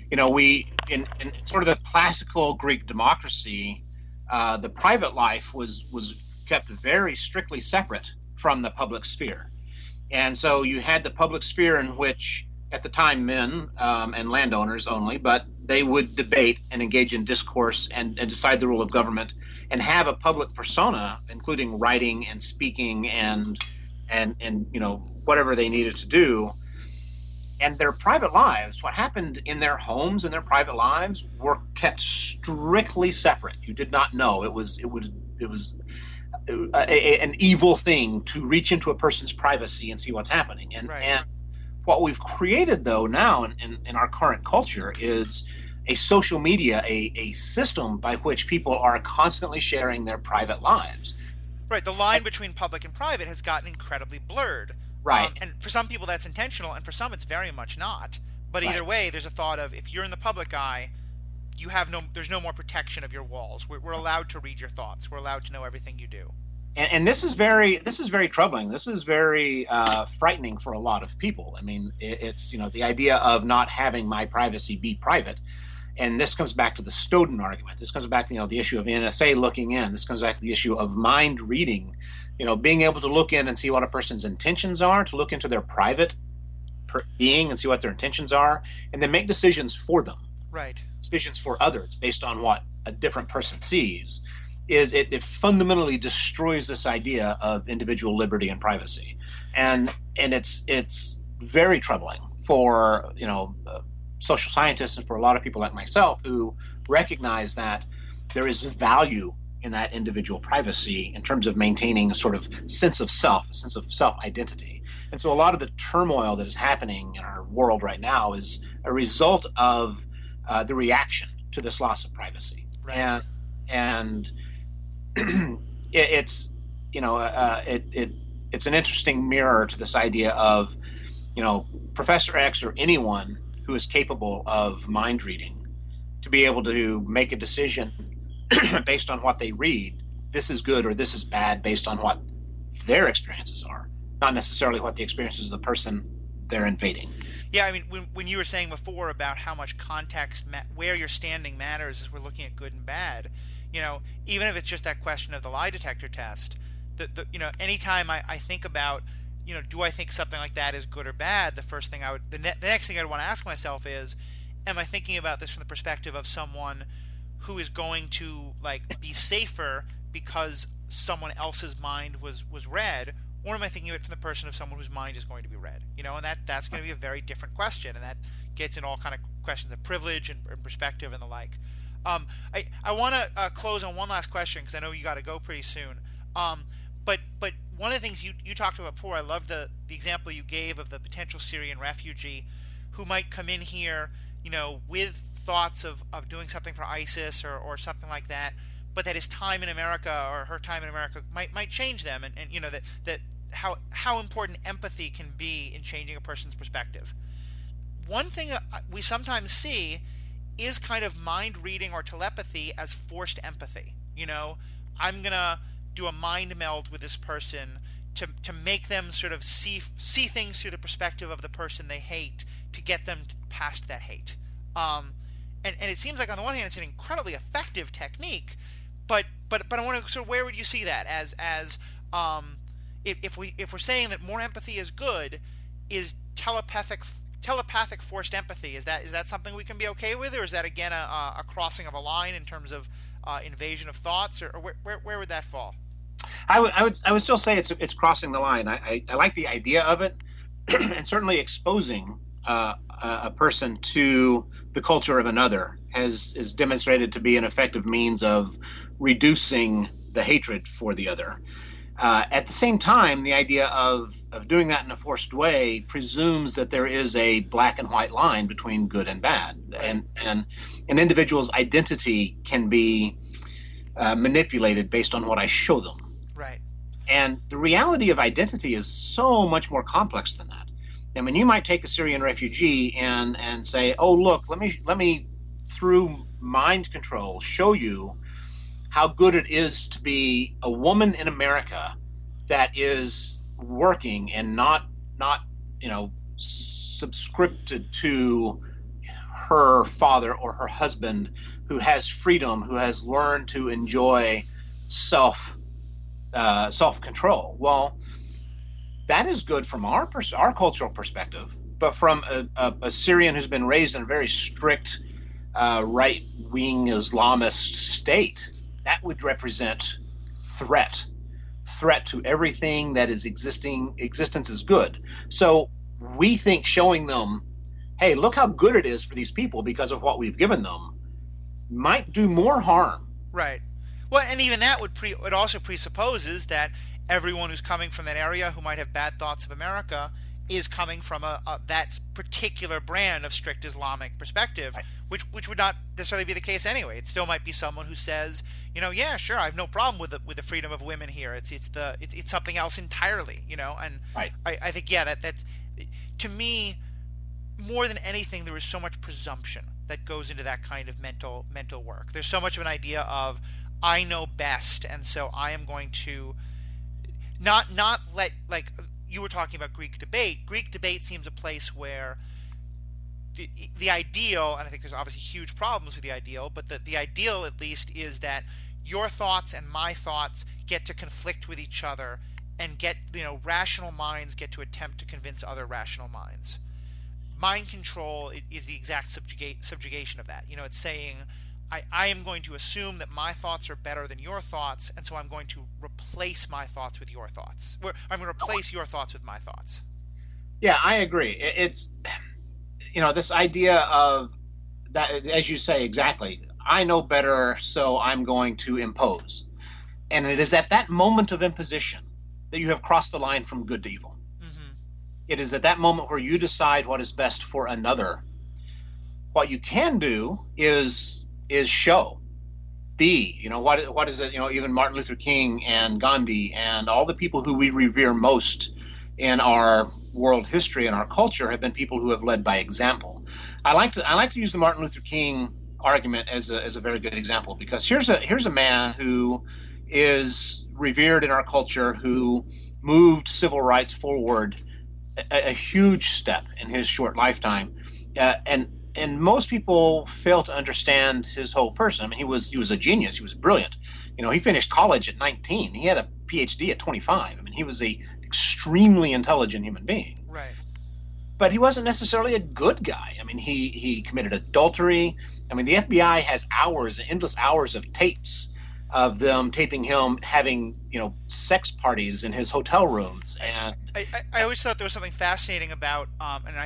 We in sort of the classical Greek democracy, the private life was kept very strictly separate from the public sphere. And so you had the public sphere in which, at the time, men and landowners only, but they would debate and engage in discourse and decide the rule of government and have a public persona, including writing and speaking and whatever they needed to do. And their private lives, what happened in their homes and their private lives, were kept strictly separate. You did not know. It was an evil thing to reach into a person's privacy and see what's happening. Right. And what we've created, though, now in our current culture is a social media, a system by which people are constantly sharing their private lives. Right. The line between public and private has gotten incredibly blurred. Right. And for some people that's intentional, and for some it's very much not. But either way, there's a thought of, if you're in the public eye, there's no more protection of your walls. We're allowed to read your thoughts. We're allowed to know everything you do. And this is very troubling. This is very frightening for a lot of people. I mean, it's the idea of not having my privacy be private. And this comes back to the Snowden argument. This comes back to, the issue of NSA looking in. This comes back to the issue of mind reading, being able to look in and see what a person's intentions are, to look into their private being and see what their intentions are, and then make decisions for them. Right. Decisions for others based on what a different person sees. It fundamentally destroys this idea of individual liberty and privacy. And it's very troubling for, social scientists and for a lot of people like myself who recognize that there is value in that individual privacy in terms of maintaining a sort of sense of self, a sense of self-identity. And so a lot of the turmoil that is happening in our world right now is a result of the reaction to this loss of privacy. Right. And it's an interesting mirror to this idea of, Professor X or anyone who is capable of mind reading to be able to make a decision based on what they read. This is good or this is bad based on what their experiences are, not necessarily what the experiences of the person they're invading. Yeah, I mean, when you were saying before about how much context, where you're standing matters as we're looking at good and bad, even if it's just that question of the lie detector test, anytime I think about, do I think something like that is good or bad, the next thing I'd want to ask myself is, am I thinking about this from the perspective of someone who is going to be safer because someone else's mind was read, or am I thinking of it from the person of someone whose mind is going to be read? And that's going to be a very different question, and that gets in all kind of questions of privilege and perspective and the like. I want to close on one last question because I know you got to go pretty soon. But one of the things you talked about before, I love the example you gave of the potential Syrian refugee who might come in here, with thoughts of doing something for ISIS or something like that, but that his time in America or her time in America might change them, and that how important empathy can be in changing a person's perspective. One thing we sometimes see is kind of mind reading or telepathy as forced empathy. I'm gonna do a mind meld with this person to make them sort of see things through the perspective of the person they hate, to get them past that hate. And it seems like on the one hand it's an incredibly effective technique, but I want to sort of, where would you see that as if we're saying that more empathy is good, is telepathic forced empathy, is that something we can be okay with, or is that again a crossing of a line in terms of invasion of thoughts, or where would that fall? I would still say it's crossing the line. I like the idea of it, and certainly exposing a person to the culture of another is demonstrated to be an effective means of reducing the hatred for the other. At the same time, the idea of doing that in a forced way presumes that there is a black and white line between good and bad, and an individual's identity can be manipulated based on what I show them. Right. And the reality of identity is so much more complex than that. I mean, you might take a Syrian refugee and say, "Oh, look, let me through mind control show you how good it is to be a woman in America that is working and not subscripted to her father or her husband, who has freedom, who has learned to enjoy self-control." Well, that is good from our cultural perspective, but from a Syrian who's been raised in a very strict right-wing Islamist state, that would represent threat to everything that is existence is good. So we think showing them, hey, look how good it is for these people because of what we've given them, might do more harm. Right. Well, and even that it also presupposes that everyone who's coming from that area who might have bad thoughts of America is coming from that particular brand of strict Islamic perspective, right, which would not necessarily be the case anyway. It still might be someone who says, yeah, sure, I have no problem with the freedom of women here. It's something else entirely, And right. I think, yeah, that's to me, more than anything, there is so much presumption that goes into that kind of mental work. There's so much of an idea of, I know best, and so I am going to not let, like you were talking about Greek debate. Greek debate seems a place where the ideal, and I think there's obviously huge problems with the ideal, but the ideal at least is that your thoughts and my thoughts get to conflict with each other, and get, rational minds get to attempt to convince other rational minds. Mind control is the exact subjugation of that. It's saying, I am going to assume that my thoughts are better than your thoughts, and so I'm going to replace my thoughts with your thoughts. I'm going to replace your thoughts with my thoughts. Yeah, I agree. It's this idea of that, as you say, exactly. I know better, so I'm going to impose. And it is at that moment of imposition that you have crossed the line from good to evil. Mm-hmm. It is at that moment where you decide what is best for another. What you can do is show, be. What is it? Even Martin Luther King and Gandhi and all the people who we revere most in our world history and our culture have been people who have led by example. I like to use the Martin Luther King argument as a very good example, because here's a man who is revered in our culture, who moved civil rights forward a huge step in his short lifetime, and most people fail to understand his whole person. I mean, he was a genius. He was brilliant. He finished college at 19. He had a PhD at 25. I mean, he was a extremely intelligent human being. Right. But he wasn't necessarily a good guy. I mean, he committed adultery. I mean, the FBI has endless hours of tapes of them taping him having, sex parties in his hotel rooms. And I always thought there was something fascinating about, and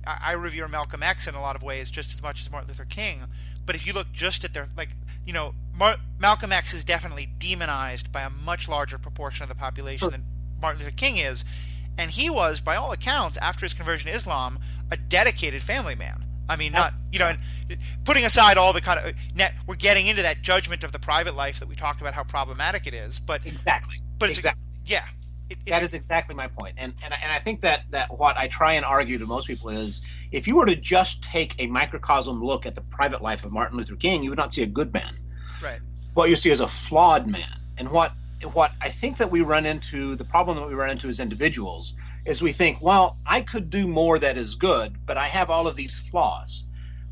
I revere Malcolm X in a lot of ways just as much as Martin Luther King. But if you look just at their, Malcolm X is definitely demonized by a much larger proportion of the population than Martin Luther King is. And he was, by all accounts, after his conversion to Islam, a dedicated family man. I mean, not, and putting aside all the kind of, we're getting into that judgment of the private life that we talked about, how problematic it is. But exactly. But it's exactly. Yeah. That is exactly my point. And I think that what I try and argue to most people is, if you were to just take a microcosm look at the private life of Martin Luther King, you would not see a good man. Right. What you see is a flawed man. And what I think that the problem that we run into as individuals is we think, well, I could do more that is good, but I have all of these flaws.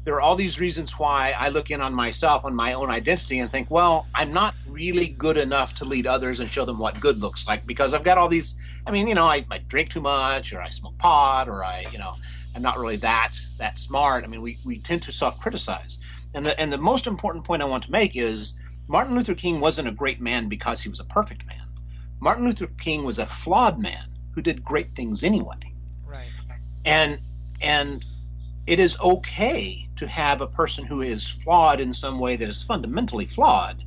There are all these reasons why I look in on myself, on my own identity, and think, well, I'm not really good enough to lead others and show them what good looks like, because I've got all these, I drink too much, or I smoke pot, or I'm not really that smart. I mean, we tend to self-criticize. And the most important point I want to make is, Martin Luther King wasn't a great man because he was a perfect man. Martin Luther King was a flawed man who did great things anyway. Right. And it is okay to have a person who is flawed in some way that is fundamentally flawed,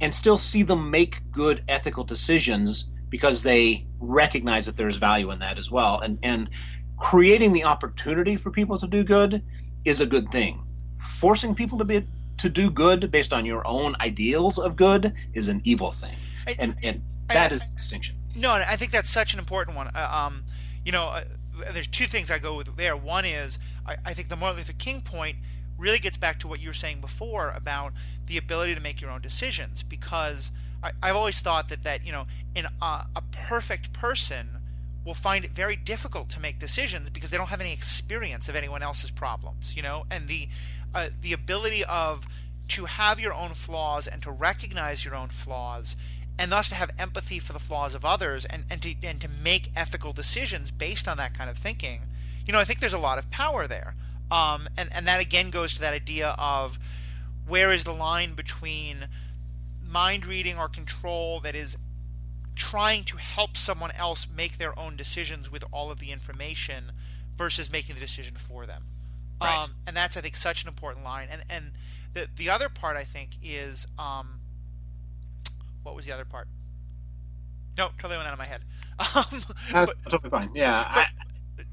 and still see them make good ethical decisions because they recognize that there's value in that as well. And creating the opportunity for people to do good is a good thing. Forcing people to do good based on your own ideals of good is an evil thing. And that is the distinction. No, I think that's such an important one. There's two things I go with there. One is, I think the Martin Luther King point really gets back to what you were saying before about the ability to make your own decisions, because I've always thought that in a perfect person will find it very difficult to make decisions because they don't have any experience of anyone else's problems, and the ability to have your own flaws and to recognize your own flaws, and thus to have empathy for the flaws of others, and to make ethical decisions based on that kind of thinking. I think there's a lot of power there. And that again goes to that idea of, where is the line between mind reading or control that is trying to help someone else make their own decisions with all of the information, versus making the decision for them. Right. And that's, I think, such an important line. And the other part, I think, is what was the other part? No, totally went out of my head. That's totally fine. Yeah.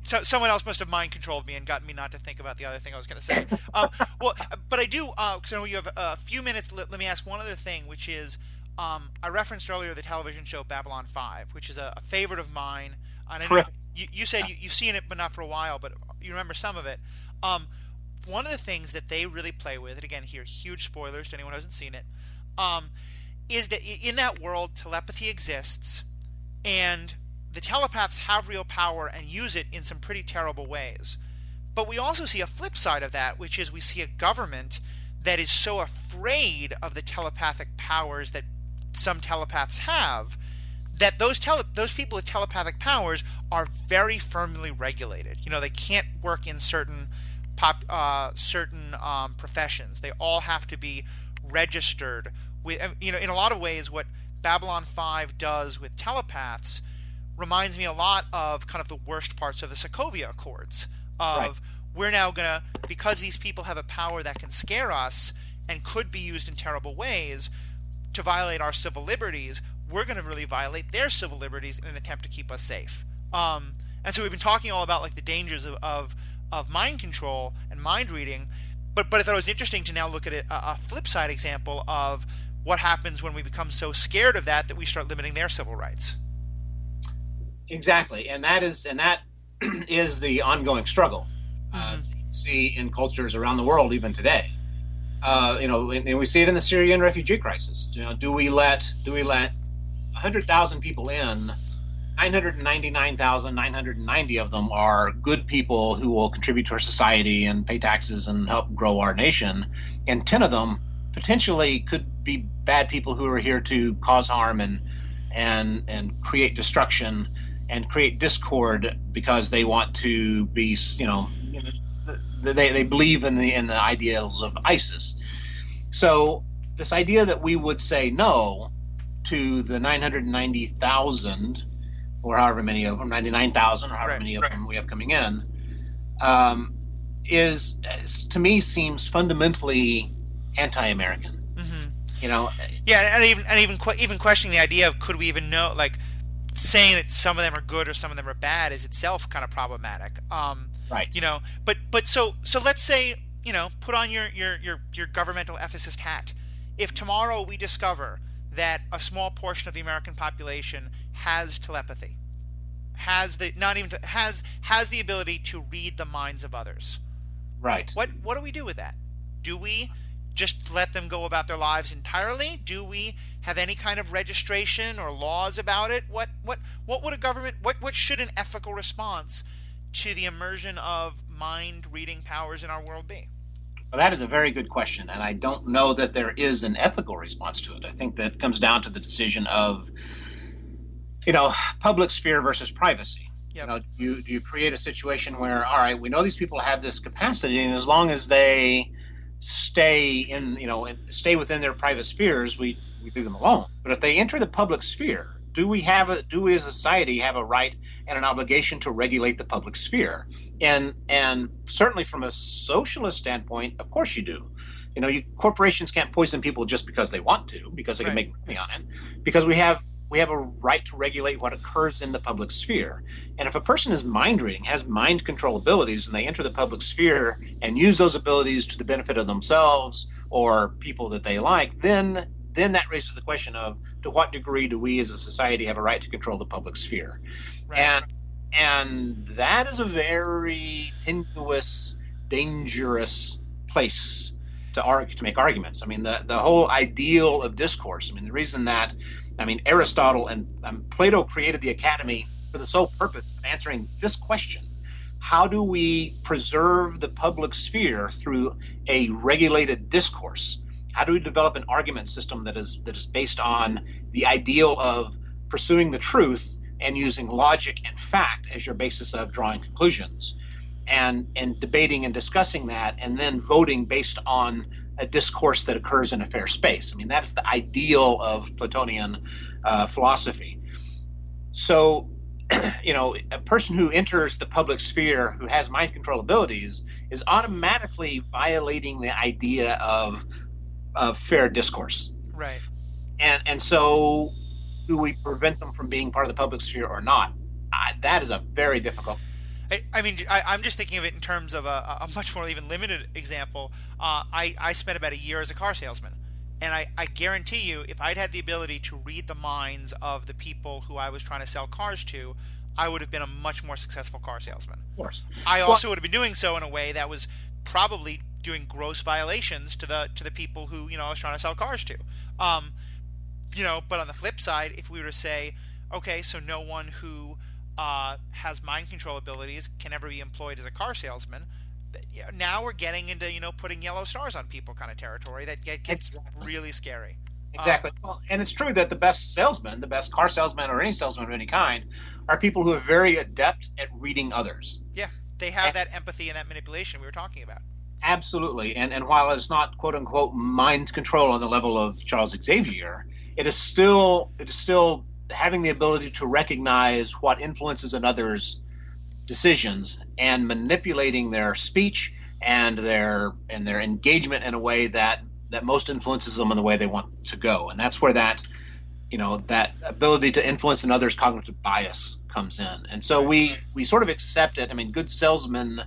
So someone else must have mind controlled me and gotten me not to think about the other thing I was going to say. But I do, because I know you have a few minutes. Let me ask one other thing, which is, I referenced earlier the television show Babylon 5, which is a favorite of mine. And I know you said you've seen it, but not for a while, but you remember some of it. One of the things that they really play with, and again here, huge spoilers to anyone who hasn't seen it, is that in that world, telepathy exists, and the telepaths have real power and use it in some pretty terrible ways. But we also see a flip side of that, which is we see a government that is so afraid of the telepathic powers that some telepaths have, that those people with telepathic powers are very firmly regulated. They can't work in certain professions. They all have to be registered with. In a lot of ways, what Babylon 5 does with telepaths reminds me a lot of kind of the worst parts of the Sokovia Accords. Right. We're now gonna, because these people have a power that can scare us and could be used in terrible ways to violate our civil liberties, we're going to really violate their civil liberties in an attempt to keep us safe. And so we've been talking all about like the dangers of mind control and mind reading, but I thought it was interesting to now look at a flip side example of what happens when we become so scared of that we start limiting their civil rights. Exactly, and that is the ongoing struggle Mm-hmm. you see in cultures around the world even today. And we see it in the Syrian refugee crisis. Do we let 100,000 people in? 999,990 of them are good people who will contribute to our society and pay taxes and help grow our nation, and 10 of them potentially could be bad people who are here to cause harm and create destruction and create discord because they want to be, they believe in the ideals of ISIS. So this idea that we would say no to the 990,000 or however many of them, 99,000 or however many of them we have coming in, is, to me, seems fundamentally anti-American. Mm-hmm. Yeah, and even questioning the idea of could we even know, like saying that some of them are good or some of them are bad is itself kind of problematic. Right. But so let's say, put on your governmental ethicist hat. If tomorrow we discover that a small portion of the American population has telepathy, has the ability to read the minds of others. Right. What do we do with that? Do we just let them go about their lives entirely? Do we have any kind of registration or laws about it? What would a government, what should an ethical response to the immersion of mind reading powers in our world be? Well, that is a very good question, and I don't know that there is an ethical response to it. I think that comes down to the decision of, public sphere versus privacy. Yep. You create a situation where, all right, we know these people have this capacity, and as long as they stay within their private spheres, we leave them alone. But if they enter the public sphere, do we as a society have a right and an obligation to regulate the public sphere? And certainly from a socialist standpoint, of course you do. Corporations can't poison people just because they want to, because they can make money on it. Because we have a right to regulate what occurs in the public sphere. And if a person is mind reading, has mind control abilities, and they enter the public sphere and use those abilities to the benefit of themselves or people that they like, then that raises the question of, to what degree do we as a society have a right to control the public sphere? Right. And that is a very tenuous, dangerous place to make arguments. I mean, the whole ideal of discourse. I mean, the reason that, Aristotle and Plato created the academy for the sole purpose of answering this question: how do we preserve the public sphere through a regulated discourse? How do we develop an argument system that is based on the ideal of pursuing the truth and using logic and fact as your basis of drawing conclusions, and debating and discussing that, and then voting based on a discourse that occurs in a fair space? I mean, that is the ideal of Platonian philosophy. So, a person who enters the public sphere who has mind control abilities is automatically violating the idea of fair discourse. Right. And so, do we prevent them from being part of the public sphere or not? That is a very difficult. I'm just thinking of it in terms of a much more even limited example. I spent about a year as a car salesman, and I guarantee you, if I'd had the ability to read the minds of the people who I was trying to sell cars to, I would have been a much more successful car salesman. Of course. I also would have been doing so in a way that was probably doing gross violations to the people who I was trying to sell cars to. But on the flip side, if we were to say, okay, so no one who has mind control abilities can ever be employed as a car salesman, now we're getting into putting yellow stars on people kind of territory that gets Exactly. really scary. Exactly. Well, and it's true that the best salesmen, the best car salesman or any salesman of any kind, are people who are very adept at reading others. Yeah, they have that empathy and that manipulation we were talking about. Absolutely. And while it's not quote unquote mind control on the level of Charles Xavier, it is still having the ability to recognize what influences another's decisions and manipulating their speech and their engagement in a way that most influences them in the way they want to go. And that's where that ability to influence another's cognitive bias comes in. And so we sort of accept it. I mean, good salesmen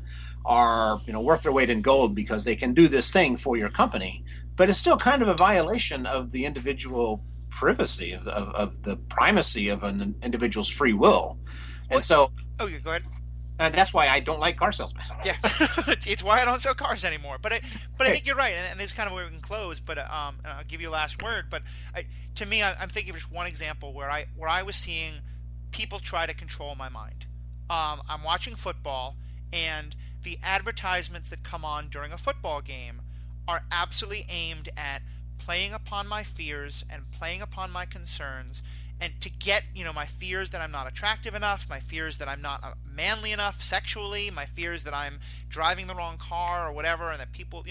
are worth their weight in gold because they can do this thing for your company, but it's still kind of a violation of the individual privacy of the primacy of an individual's free will. Well, And so oh, yeah, go ahead. and that's why I don't like car salesmen. Yeah, it's why I don't sell cars anymore. But I think you're right, and this is kind of where we can close. But and I'll give you a last word. But to me, I'm thinking of just one example where I was seeing people try to control my mind. I'm watching football, and the advertisements that come on during a football game are absolutely aimed at playing upon my fears and playing upon my concerns, and to get my fears that I'm not attractive enough, my fears that I'm not manly enough sexually, my fears that I'm driving the wrong car or whatever, and that people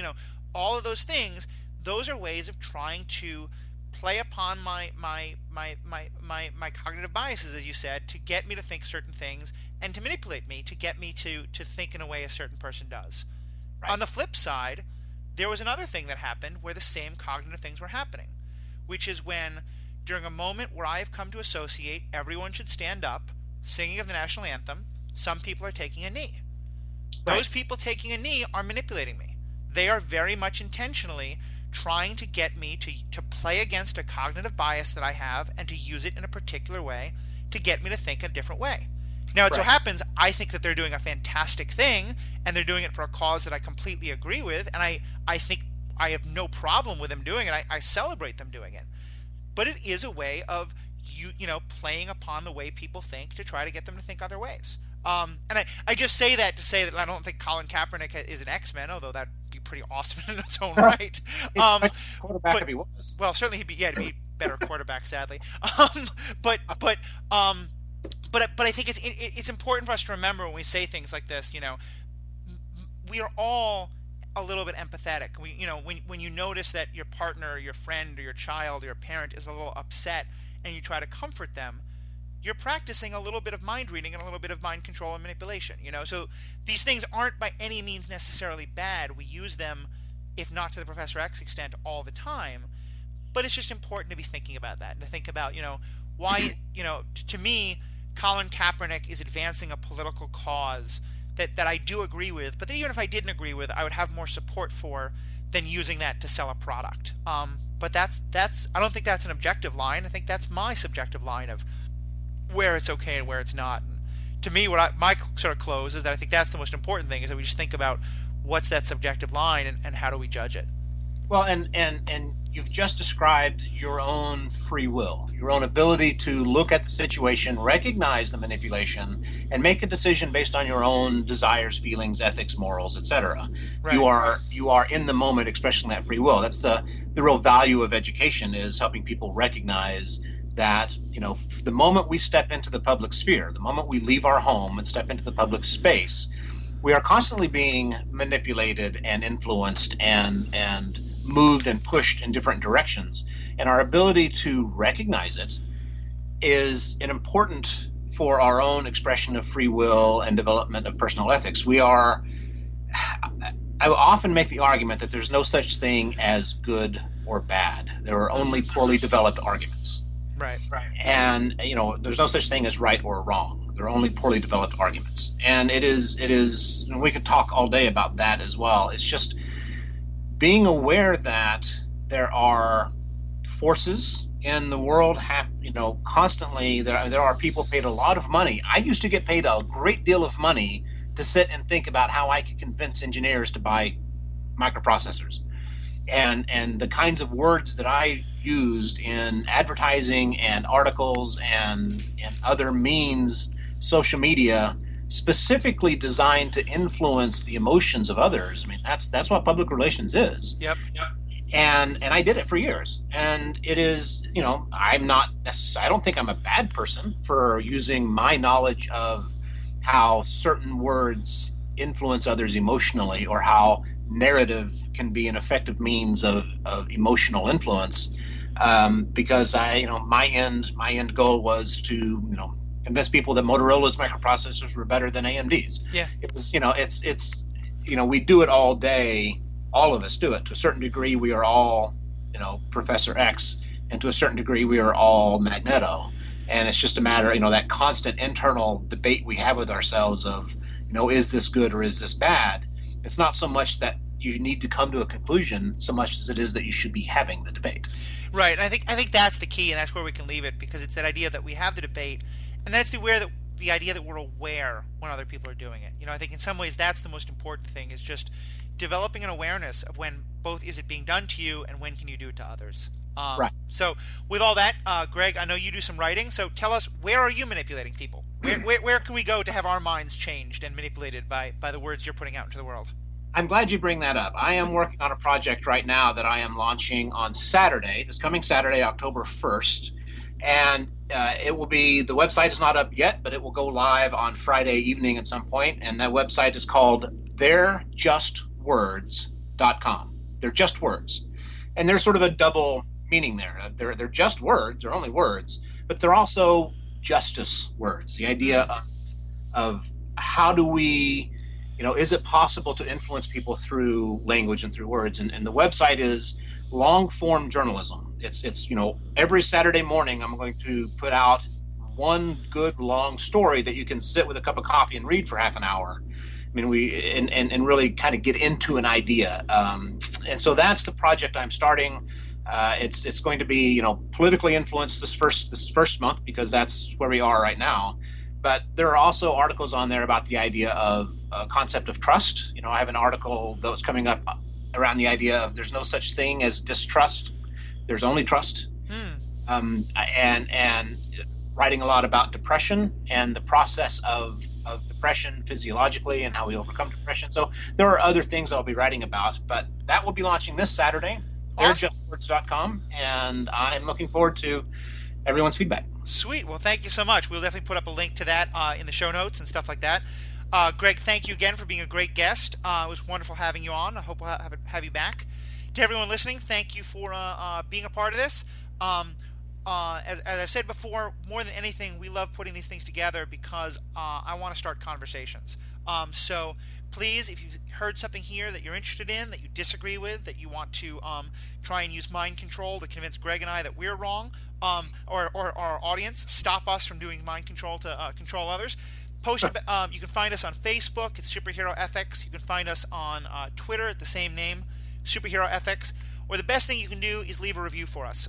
all of those things. Those are ways of trying to play upon my cognitive biases, as you said, to get me to think certain things and to manipulate me to get me to think in a way a certain person does. Right. On the flip side, there was another thing that happened where the same cognitive things were happening, which is when, during a moment where I have come to associate everyone should stand up, singing of the national anthem, some people are taking a knee. Right. Those people taking a knee are manipulating me. They are very much intentionally trying to get me to play against a cognitive bias that I have and to use it in a particular way to get me to think a different way. Now, it so happens I think that they're doing a fantastic thing, and they're doing it for a cause that I completely agree with, and I think I have no problem with them doing it. I celebrate them doing it. But it is a way of playing upon the way people think to try to get them to think other ways. And I just say that to say that I don't think Colin Kaepernick is an X-Men, although that'd be pretty awesome in its own right. Quarterback if he was. Well, certainly he'd be a better quarterback, sadly. But I think it's important for us to remember when we say things like this. We are all a little bit empathetic. When you notice that your partner, or your friend, or your child, or your parent is a little upset, and you try to comfort them, you're practicing a little bit of mind reading and a little bit of mind control and manipulation. So these things aren't by any means necessarily bad. We use them, if not to the Professor X extent, all the time. But it's just important to be thinking about that and to think about, why, to me, Colin Kaepernick is advancing a political cause that I do agree with, but that even if I didn't agree with, I would have more support for than using that to sell a product. But that's I don't think that's an objective line. I think that's my subjective line of where it's okay and where it's not. And to me, my sort of close is that I think that's the most important thing, is that we just think about what's that subjective line and how do we judge it. Well, and you've just described your own free will, your own ability to look at the situation, recognize the manipulation, and make a decision based on your own desires, feelings, ethics, morals, etc. Right. You are in the moment expressing that free will. That's the real value of education, is helping people recognize that, the moment we step into the public sphere, the moment we leave our home and step into the public space, we are constantly being manipulated and influenced and moved and pushed in different directions. And our ability to recognize it is an important for our own expression of free will and development of personal ethics. I often make the argument that there's no such thing as good or bad. There are only poorly developed arguments. Right. And, there's no such thing as right or wrong. There are only poorly developed arguments. And it is, we could talk all day about that as well. It's just being aware that there are forces in the world, constantly, there are people paid a lot of money. I used to get paid a great deal of money to sit and think about how I could convince engineers to buy microprocessors. And the kinds of words that I used in advertising and articles and other means, social media, specifically designed to influence the emotions of others. I mean, that's what public relations is. Yep. And I did it for years. And it is, I'm not necessarily, I don't think I'm a bad person for using my knowledge of how certain words influence others emotionally, or how narrative can be an effective means of emotional influence. Because my end goal was to, convince people that Motorola's microprocessors were better than AMD's. Yeah. It was, we do it all day. All of us do it. To a certain degree, we are all, Professor X, and to a certain degree, we are all Magneto. And it's just a matter, that constant internal debate we have with ourselves of, is this good or is this bad? It's not so much that you need to come to a conclusion so much as it is that you should be having the debate. Right. And I think that's the key, and that's where we can leave it, because it's that idea that we have the debate, and that's the idea that we're aware when other people are doing it. I think in some ways that's the most important thing, is just developing an awareness of when both is it being done to you and when can you do it to others. Right. So with all that, Greg, I know you do some writing, so tell us, where are you manipulating people? Where can we go to have our minds changed and manipulated by the words you're putting out into the world? I'm glad you bring that up. I am working on a project right now that I am launching on Saturday, this coming Saturday, October 1st. And it will be, the website is not up yet, but it will go live on Friday evening at some point. And that website is called theirjustwords.com. They're just words. And there's sort of a double meaning there. They're just words, they're only words, but they're also justice words. The idea of how do we, is it possible to influence people through language and through words? And the website is long form journalism. It's every Saturday morning I'm going to put out one good long story that you can sit with a cup of coffee and read for half an hour. I mean, and really kind of get into an idea. And so that's the project I'm starting. It's going to be, politically influenced this first month, because that's where we are right now. But there are also articles on there about the idea of concept of trust. I have an article that was coming up around the idea of there's no such thing as distrust. There's only trust. And writing a lot about depression and the process of depression physiologically and how we overcome depression. So there are other things I'll be writing about, but that will be launching this Saturday. Awesome. Theirjustwords.com, and I'm looking forward to everyone's feedback. Sweet. Well, thank you so much. We'll definitely put up a link to that in the show notes and stuff like that. Greg, thank you again for being a great guest. It was wonderful having you on. I hope we'll have you back. To everyone listening, thank you for being a part of this. As I've said before, more than anything, we love putting these things together because I want to start conversations. So please, if you've heard something here that you're interested in, that you disagree with, that you want to try and use mind control to convince Greg and I that we're wrong, or our audience, stop us from doing mind control to control others, post. You can find us on Facebook. It's Superhero Ethics. You can find us on Twitter at the same name, Superhero Ethics. Or the best thing you can do is leave a review for us.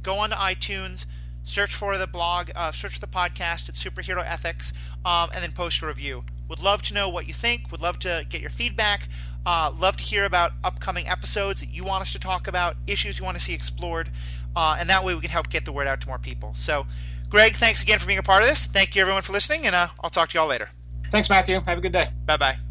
Go on to iTunes, search for the blog, search for the podcast at Superhero Ethics, and then post a review. Would love to know what you think. Would love to get your feedback. Love to hear about upcoming episodes that you want us to talk about, issues you want to see explored, and that way we can help get the word out to more people. So, Greg, thanks again for being a part of this. Thank you, everyone, for listening, and I'll talk to you all later. Thanks, Matthew. Have a good day. Bye-bye.